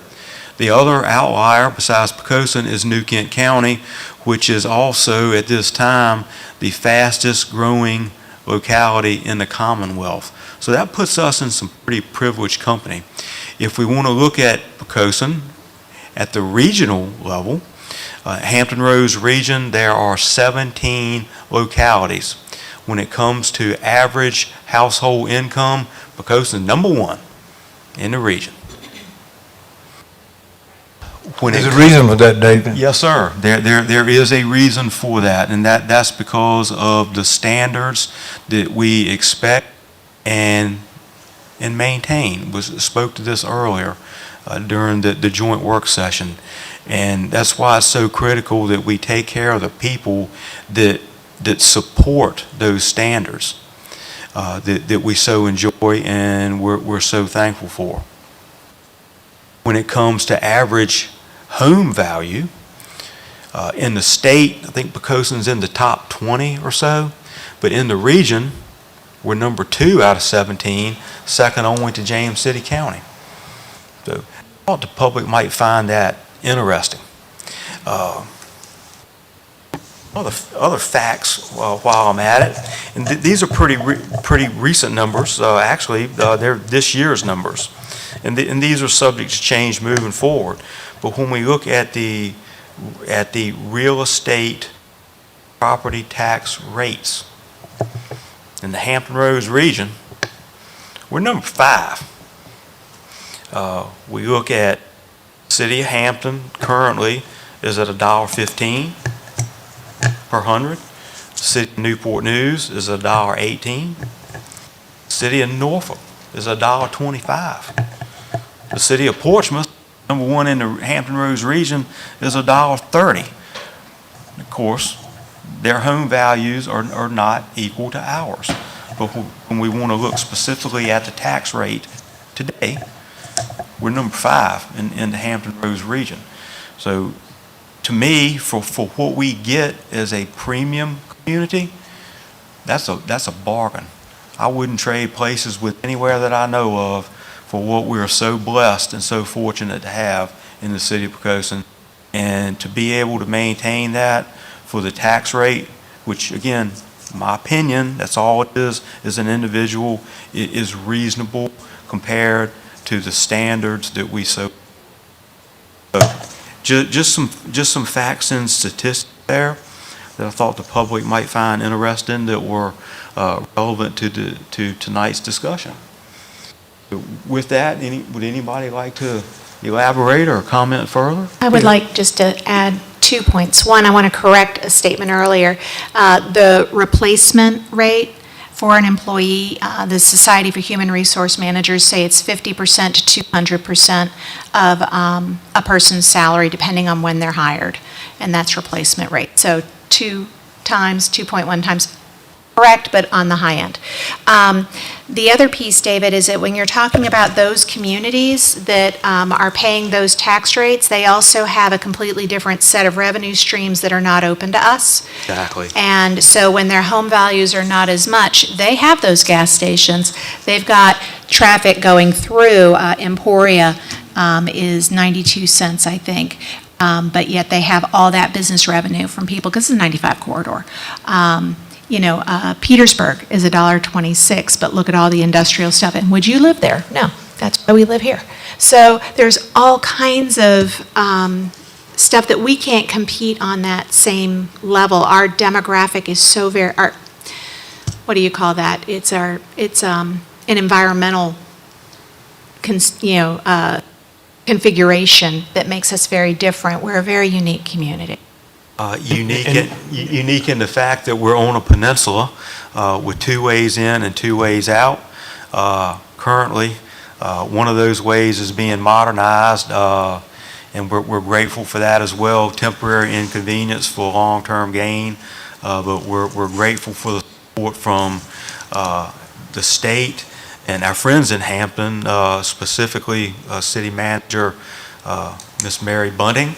The other outlier besides Poquoson is New Kent County, which is also at this time the fastest growing locality in the Commonwealth. So that puts us in some pretty privileged company. If we want to look at Poquoson at the regional level, Hampton Roads region, there are 17 localities. When it comes to average household income, Poquoson is number 1 in the region. There's a reason for that, David. Yes, sir. There is a reason for that, and that's because of the standards that we expect and maintain. Spoke to this earlier during the joint work session, and that's why it's so critical that we take care of the people that support those standards that we so enjoy and we're so thankful for. When it comes to average home value, in the state, I think Poquoson's in the top 20 or so, but in the region, we're number 2 out of 17, second only to James City County. So I thought the public might find that interesting. Other facts while I'm at it, and these are pretty recent numbers. Actually, they're this year's numbers, and these are subject to change moving forward. But when we look at the real estate property tax rates in the Hampton Roads region, we're number 5. We look at City of Hampton currently is at $1.15 per hundred. City of Newport News is $1.18. City of Norfolk is $1.25. The City of Portsmouth, number 1 in the Hampton Roads region, is $1.30. Of course, their home values are not equal to ours. But when we want to look specifically at the tax rate today, we're number 5 in the Hampton Roads region. So to me, for what we get as a premium community, that's a bargain. I wouldn't trade places with anywhere that I know of for what we are so blessed and so fortunate to have in the city of Poquoson. And to be able to maintain that for the tax rate, which again, my opinion, that's all it is an individual, it is reasonable compared to the standards that we so. Just some facts and statistics there that I thought the public might find interesting that were relevant to tonight's discussion. With that, would anybody like to elaborate or comment further? I would like just to add 2 points. One, I want to correct a statement earlier. The replacement rate for an employee, the Society for Human Resource Managers say it's 50% to 200% of a person's salary, depending on when they're hired, and that's replacement rate. So 2.1 times, correct, but on the high end. The other piece, David, is that when you're talking about those communities that are paying those tax rates, they also have a completely different set of revenue streams that are not open to us. Exactly. And so when their home values are not as much, they have those gas stations. They've got traffic going through. Emporia is 92 cents, I think. But yet they have all that business revenue from people, because it's a 95 corridor. Petersburg is $1.26, but look at all the industrial stuff. And would you live there? No. That's why we live here. So there's all kinds of stuff that we can't compete on that same level. Our demographic is so very, what do you call that? It's an environmental, configuration that makes us very different. We're a very unique community. Unique in the fact that we're on a peninsula with two ways in and two ways out. Currently, one of those ways is being modernized, and we're grateful for that as well. Temporary inconvenience for long-term gain, but we're grateful for the support from the state and our friends in Hampton, specifically City Manager Miss Mary Bunting.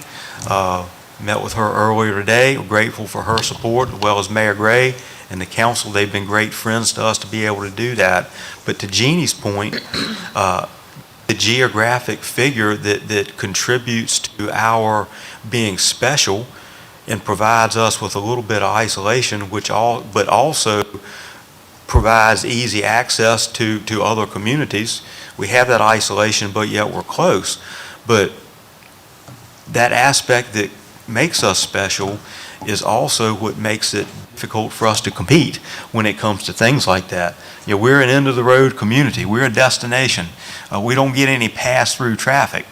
Met with her earlier today. We're grateful for her support, as well as Mayor Gray and the council. They've been great friends to us to be able to do that. But to Jeannie's point, the geographic figure that contributes to our being special and provides us with a little bit of isolation, but also provides easy access to other communities. We have that isolation, but yet we're close. But that aspect that makes us special is also what makes it difficult for us to compete when it comes to things like that. You know, we're an end-of-the-road community. We're a destination. We don't get any pass-through traffic.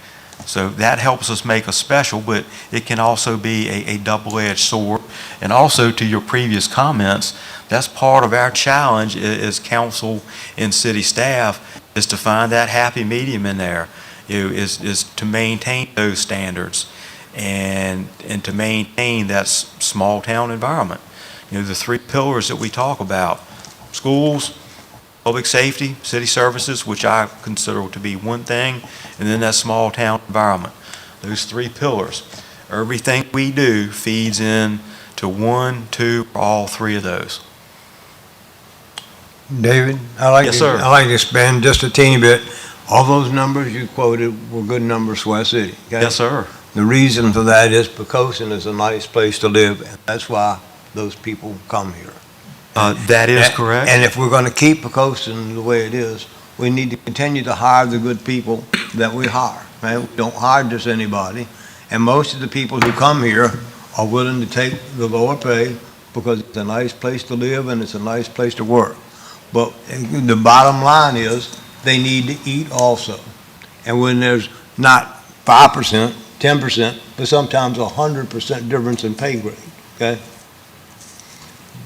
So that helps us make us special, but it can also be a double-edged sword. And also, to your previous comments, that's part of our challenge as council and city staff, is to find that happy medium in there, is to maintain those standards and to maintain that small town environment. The three pillars that we talk about: schools, public safety, city services, which I consider to be one thing, and then that small town environment. Those three pillars. Everything we do feeds in to one, two, or all three of those. David, I'd like Yes, sir. I'd like to expand just a teeny bit. All those numbers you quoted were good numbers for our city, okay? Yes, sir. The reason for that is Poquoson is a nice place to live, and that's why those people come here. That is correct. And if we're going to keep Poquoson the way it is, we need to continue to hire the good people that we hire, right? We don't hire just anybody, and most of the people who come here are willing to take the lower pay because it's a nice place to live and it's a nice place to work. But the bottom line is they need to eat also. And when there's not 5%, 10%, but sometimes 100% difference in pay grade, okay?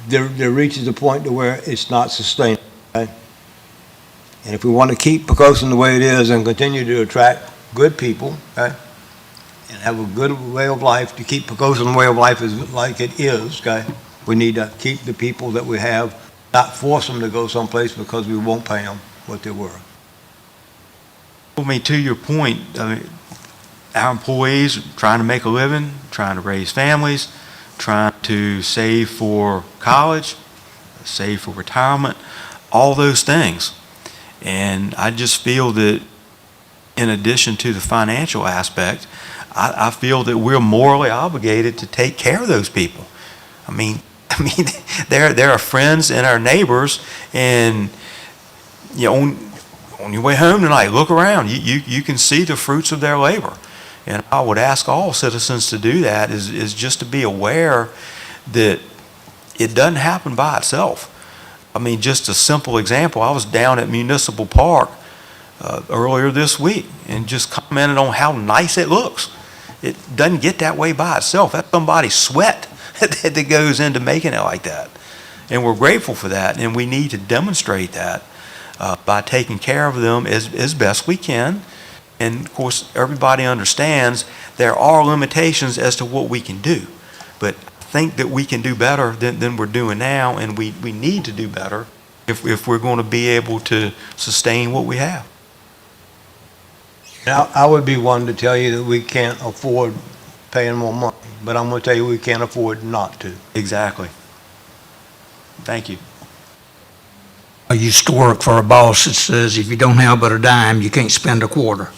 There reaches a point to where it's not sustainable, okay? And if we want to keep Poquoson the way it is and continue to attract good people, okay, and have a good way of life, to keep Poquoson the way of life is like it is, okay, we need to keep the people that we have, not force them to go someplace because we won't pay them what they're worth. I mean, to your point, our employees are trying to make a living, trying to raise families, trying to save for college, save for retirement, all those things. And I just feel that in addition to the financial aspect, I feel that we're morally obligated to take care of those people. I mean, they're our friends and our neighbors, and on your way home tonight, look around. You can see the fruits of their labor. And I would ask all citizens to do that, is just to be aware that it doesn't happen by itself. I mean, just a simple example, I was down at Municipal Park earlier this week and just commented on how nice it looks. It doesn't get that way by itself. That's somebody's sweat that goes into making it like that. And we're grateful for that, and we need to demonstrate that by taking care of them as best we can. And of course, everybody understands there are limitations as to what we can do. But I think that we can do better than we're doing now, and we need to do better if we're going to be able to sustain what we have. Now, I would be one to tell you that we can't afford paying more money, but I'm going to tell you we can't afford not to. Exactly. Thank you. I used to work for a boss that says if you don't have but a dime, you can't spend a quarter.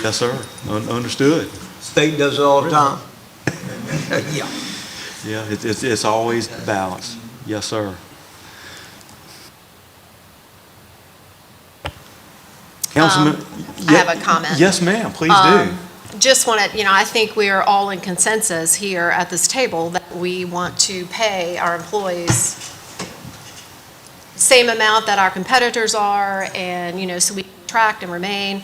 Yes, sir. Understood. State does it all the time. Yeah. Yeah, it's always a balance. Yes, sir. Councilman. I have a comment. Yes, ma'am, please do. Just want to, I think we are all in consensus here at this table that we want to pay our employees same amount that our competitors are, and, so we can attract and remain.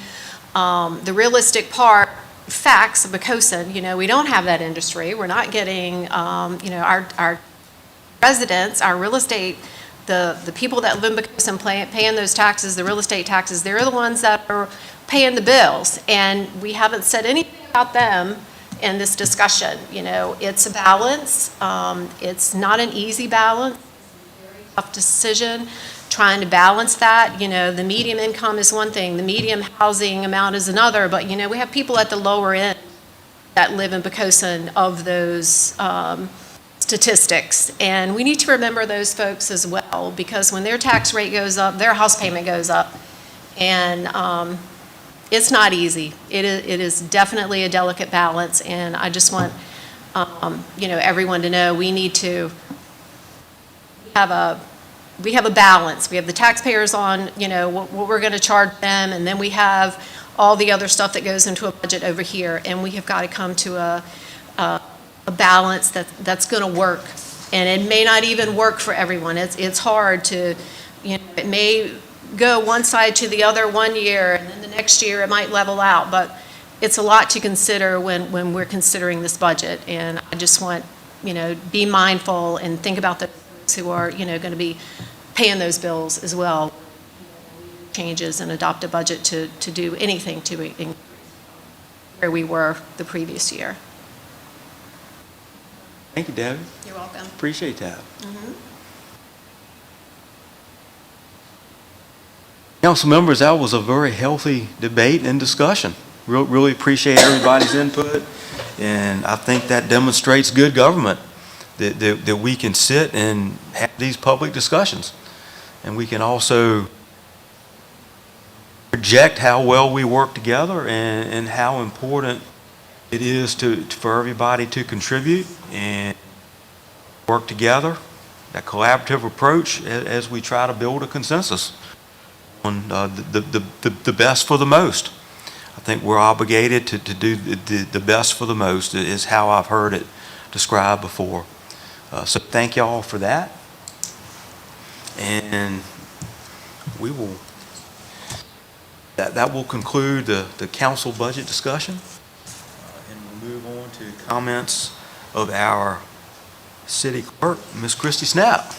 The realistic part, facts of Poquoson, we don't have that industry. We're not getting, our residents, our real estate, the people that live in Poquoson paying those taxes, the real estate taxes, they're the ones that are paying the bills, and we haven't said anything about them in this discussion. It's a balance. It's not an easy balance. Tough decision, trying to balance that. The medium income is one thing, the medium housing amount is another, but, we have people at the lower end that live in Poquoson of those statistics, and we need to remember those folks as well, because when their tax rate goes up, their house payment goes up, and it's not easy. It is definitely a delicate balance, and I just want, everyone to know we need to have a balance. We have the taxpayers on, what we're going to charge them, and then we have all the other stuff that goes into a budget over here, and we have got to come to a balance that's going to work, and it may not even work for everyone. It's hard to, it may go one side to the other one year, and then the next year it might level out, but it's a lot to consider when we're considering this budget, and I just want, be mindful and think about the folks who are, going to be paying those bills as well. Changes and adopt a budget to do anything to where we were the previous year. Thank you, Debbie. You're welcome. Appreciate that. Council members, that was a very healthy debate and discussion. Really appreciate everybody's input, and I think that demonstrates good government, that we can sit and have these public discussions, and we can also project how well we work together and how important it is for everybody to contribute and work together, that collaborative approach as we try to build a consensus on the best for the most. I think we're obligated to do the best for the most is how I've heard it described before. So thank y'all for that. And we will, that will conclude the council budget discussion. And we'll move on to comments of our city clerk, Ms. Christy Snap.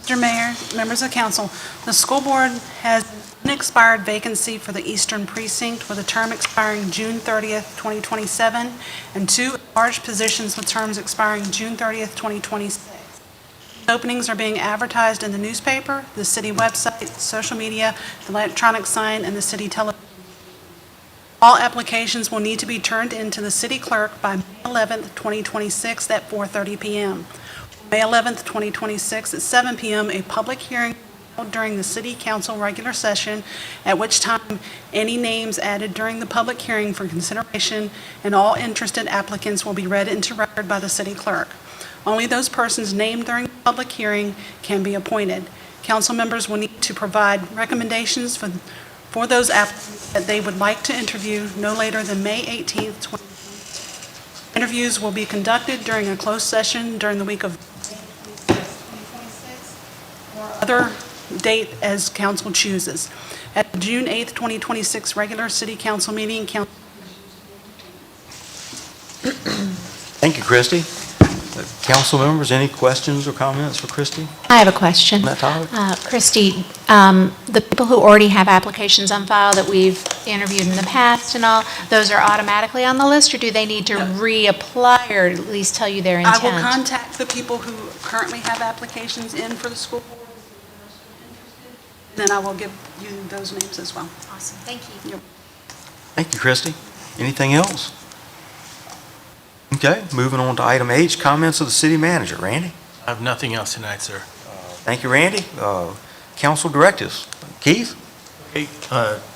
Mr. Mayor, members of council, the school board has an unexpired vacancy for the Eastern Precinct with a term expiring June 30th, 2027, and 2 large positions with terms expiring June 30th, 2026. Openings are being advertised in the newspaper, the city website, social media, the electronic sign, and the city television. All applications will need to be turned in to the city clerk by May 11th, 2026 at 4:30 p.m. May 11th, 2026 at 7 p.m., a public hearing held during the city council regular session, at which time any names added during the public hearing for consideration and all interested applicants will be read into record by the city clerk. Only those persons named during the public hearing can be appointed. Council members will need to provide recommendations for those applicants that they would like to interview no later than May 18th, 2026. Interviews will be conducted during a closed session during the week of May 2026 or other date as council chooses. At the June 8th, 2026 regular city council meeting, Thank you, Christy. Council members, any questions or comments for Christy I have a question. on that topic? Christy, the people who already have applications on file that we've interviewed in the past and all, those are automatically on the list, or do they need to reapply or at least tell you their I intent? will contact the people who currently have applications in for the school board, then I will give you those names as well. Awesome, thank you. Thank you, Christy. Anything else? Okay, moving on to item H, comments of the city manager. Randy? I have nothing else tonight, sir. Thank you, Randy. Council directives. Keith? Okay,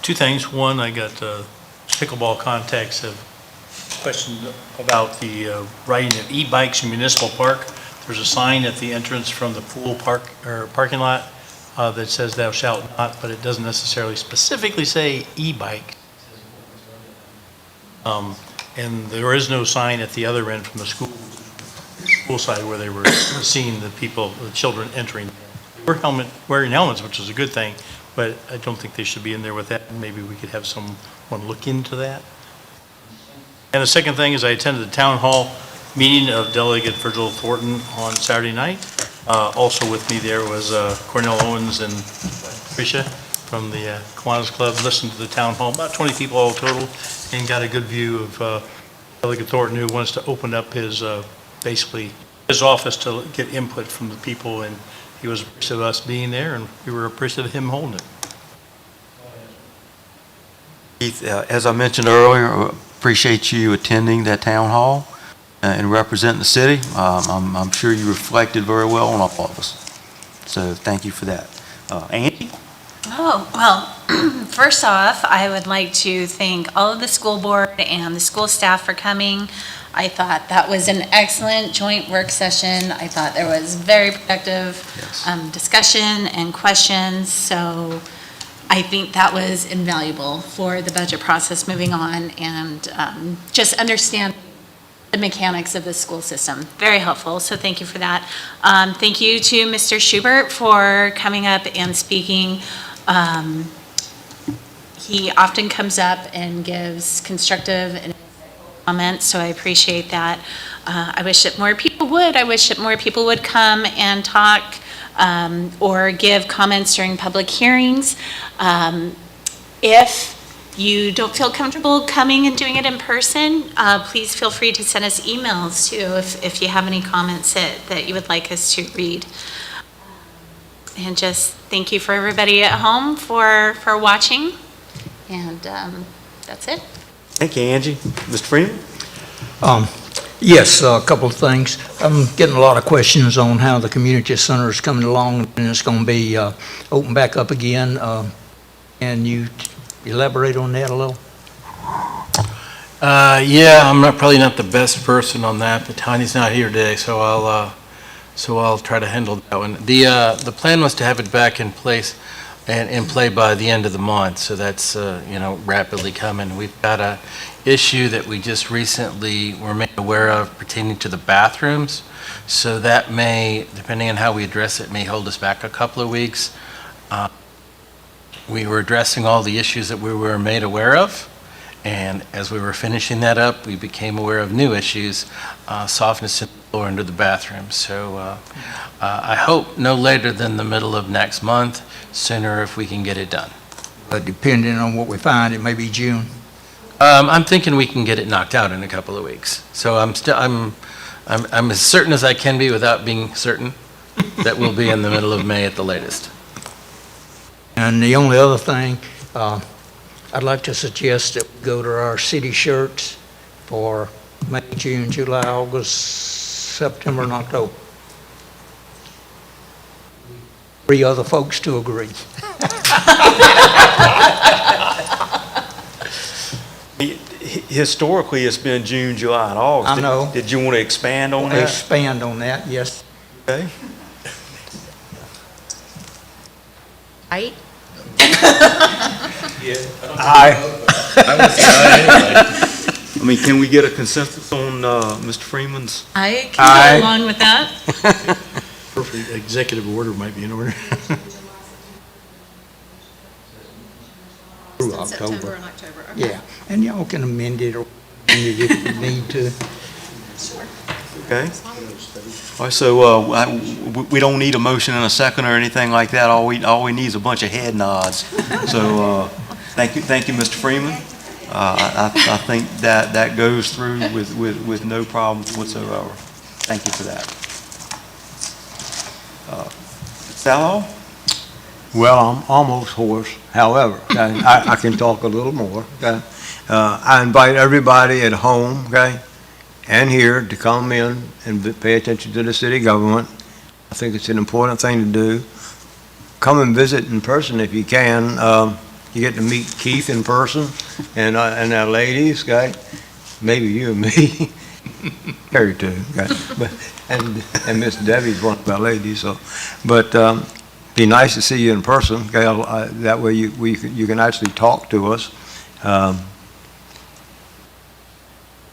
2 things. One, I got pickleball contacts have questioned about the riding of e-bikes in Municipal Park. There's a sign at the entrance from the pool parking lot that says thou shalt not, but it doesn't necessarily specifically say e-bike. And there is no sign at the other end from the school side where they were seeing the people, the children entering. We're wearing helmets, which is a good thing, but I don't think they should be in there with that. Maybe we could have someone look into that. And the second thing is I attended the town hall meeting of Delegate Virgil Thornton on Saturday night. Also with me there was Cornell Owens and Tricia from the Kiwanis Club. Listened to the town hall, about 20 people all total, and got a good view of Delegate Thornton, who wants to open up his, basically, his office to get input from the people, and he was appreciative of us being there, and we were appreciative of him holding it. Keith, as I mentioned earlier, appreciate you attending that town hall and representing the city. I'm sure you reflected very well on all of us. So thank you for that. Angie? Oh, well, first off, I would like to thank all of the school board and the school staff for coming. I thought that was an excellent joint work session. I thought there was very productive discussion and questions, so I think that was invaluable for the budget process moving on and just understand the mechanics of the school system. Very helpful, so thank you for that. Thank you to Mr. Schubert for coming up and speaking. He often comes up and gives constructive and comments, so I appreciate that. I wish that more people would. I wish that more people would come and talk or give comments during public hearings. If you don't feel comfortable coming and doing it in person, please feel free to send us emails too if you have any comments that you would like us to read. And just thank you for everybody at home for watching. And that's it. Thank you, Angie. Mr. Freeman? Yes, a couple of things. I'm getting a lot of questions on how the community center is coming along and it's going to be opened back up again. Can you elaborate on that a little? Yeah, I'm probably not the best person on that, but Tanya's not here today, so I'll try to handle that one. The plan was to have it back in place and in play by the end of the month, so that's rapidly coming. We've got a issue that we just recently were made aware of pertaining to the bathrooms, so that may, depending on how we address it, may hold us back a couple of weeks. We were addressing all the issues that we were made aware of, and as we were finishing that up, we became aware of new issues, softness in the floor under the bathroom. So I hope no later than the middle of next month, sooner if we can get it done. But depending on what we find, it may be June. I'm thinking we can get it knocked out in a couple of weeks. So I'm as certain as I can be without being certain that we'll be in the middle of May at the latest. And the only other thing, I'd like to suggest that we go to our city shirts for May, June, July, August, September, and October. 3 other folks to agree. Historically, it's been June, July, and August. I know. Did you want to expand on that? Expand on that, yes. Okay. Right? Aye. I mean, can we get a consensus on Mr. Freeman's? I can go along with that. Perfect executive order might be in order. Through October. Yeah, and y'all can amend it or if you need to. Okay. All right, so we don't need a motion and a second or anything like that. All we need is a bunch of head nods. So thank you, Mr. Freeman. I think that goes through with no problems whatsoever. Thank you for that. Sallow? Well, I'm almost hoarse. However, I can talk a little more. Okay? I invite everybody at home, okay, and here to come in and pay attention to the city government. I think it's an important thing to do. Come and visit in person if you can. You get to meet Keith in person and our ladies, okay? Maybe you and me. Harry too, okay? And Miss Debbie's one of our ladies. So, but be nice to see you in person, okay? That way you can actually talk to us. I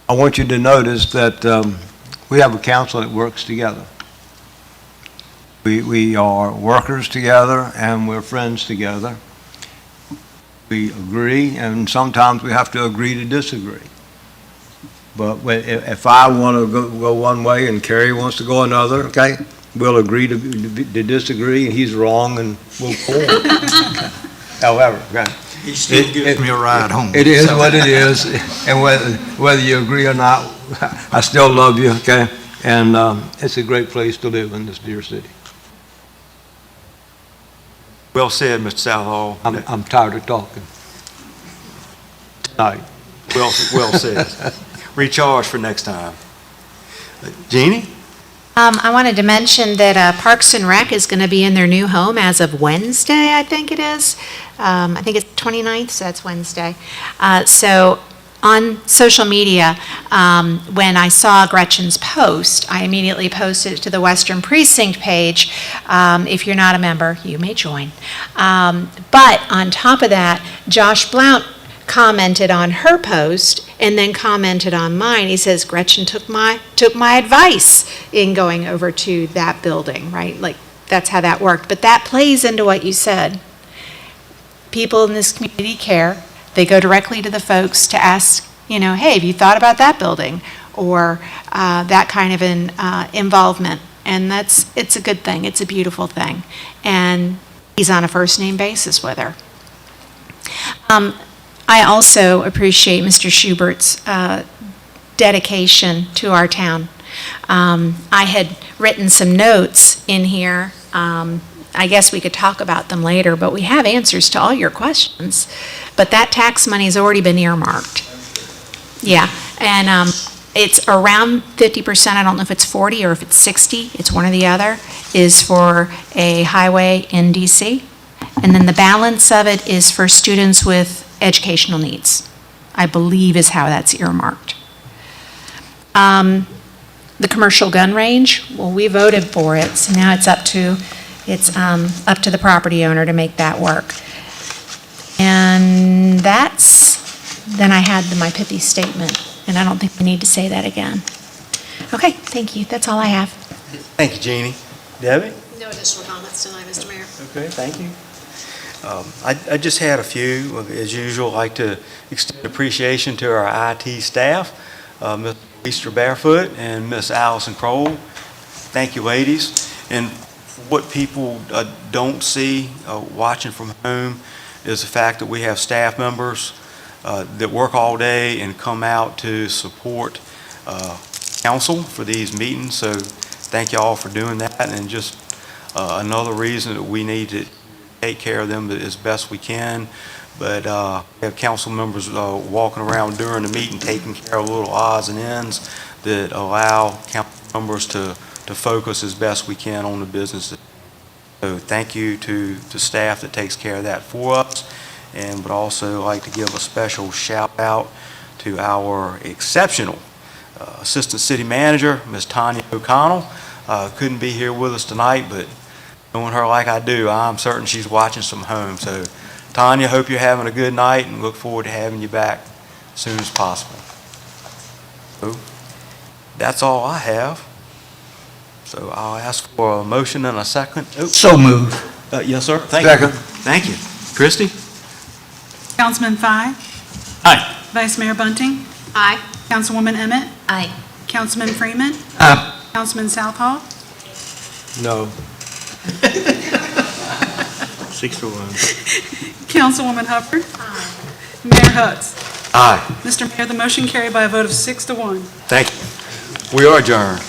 want you to notice that we have a council that works together. We are workers together and we're friends together. We agree, and sometimes we have to agree to disagree. But if I want to go one way and Kerry wants to go another, okay, we'll agree to disagree, and he's wrong, and we'll go on. However, okay. He still gives me a ride home. It is what it is, and whether you agree or not, I still love you, okay? And it's a great place to live in this dear city. Well said, Mr. Southall. I'm tired of talking. Tonight. Well said. Recharge for next time. Jeannie? I wanted to mention that Parks and Rec is going to be in their new home as of Wednesday, I think it is. I think it's 29th, so that's Wednesday. So on social media, when I saw Gretchen's post, I immediately posted it to the Western Precinct page. If you're not a member, you may join. But on top of that, Josh Blount commented on her post and then commented on mine. He says, Gretchen took my advice in going over to that building, right? Like, that's how that worked. But that plays into what you said. People in this community care. They go directly to the folks to ask, hey, have you thought about that building? Or that kind of an involvement. And it's a good thing. It's a beautiful thing. And he's on a first-name basis with her. I also appreciate Mr. Schubert's dedication to our town. I had written some notes in here. I guess we could talk about them later, but we have answers to all your questions. But that tax money's already been earmarked. Yeah, and it's around 50%. I don't know if it's 40 or if it's 60. It's one or the other, is for a highway in DC. And then the balance of it is for students with educational needs, I believe is how that's earmarked. The commercial gun range, well, we voted for it, so now it's up to the property owner to make that work. And then I had my pithy statement, and I don't think we need to say that again. Okay, thank you, that's all I have. Thank you, Jeannie. Debbie? No additional comments tonight, Mr. Mayor. Okay, thank you. I just had a few. As usual, I'd like to extend appreciation to our IT staff, Ms. Easter Barefoot and Ms. Allison Kroll. Thank you, ladies. And what people don't see watching from home is the fact that we have staff members that work all day and come out to support council for these meetings. So thank you all for doing that. And just another reason that we need to take care of them as best we can. But we have council members walking around during the meeting taking care of little odds and ends that allow council members to focus as best we can on the business. So thank you to the staff that takes care of that for us, and would also like to give a special shout out to our exceptional Assistant City Manager, Ms. Tanya O'Connell. Couldn't be here with us tonight, but knowing her like I do, I'm certain she's watching from home. So, Tanya, hope you're having a good night and look forward to having you back as soon as possible. So, that's all I have. So, I'll ask for a motion and a second. Oh. So moved. Yes, sir. Thank you. Second. Thank you. Christie? Councilman Fye? Aye. Vice Mayor Bunting? Aye. Councilwoman Emmett? Aye. Councilman Freeman? Aye. Councilman Southall? No. 6-1. Councilwoman Hubbard? Mayor Hutz? Aye. Mr. Mayor, the motion carried by a vote of 6-1. Thank you. We are adjourned.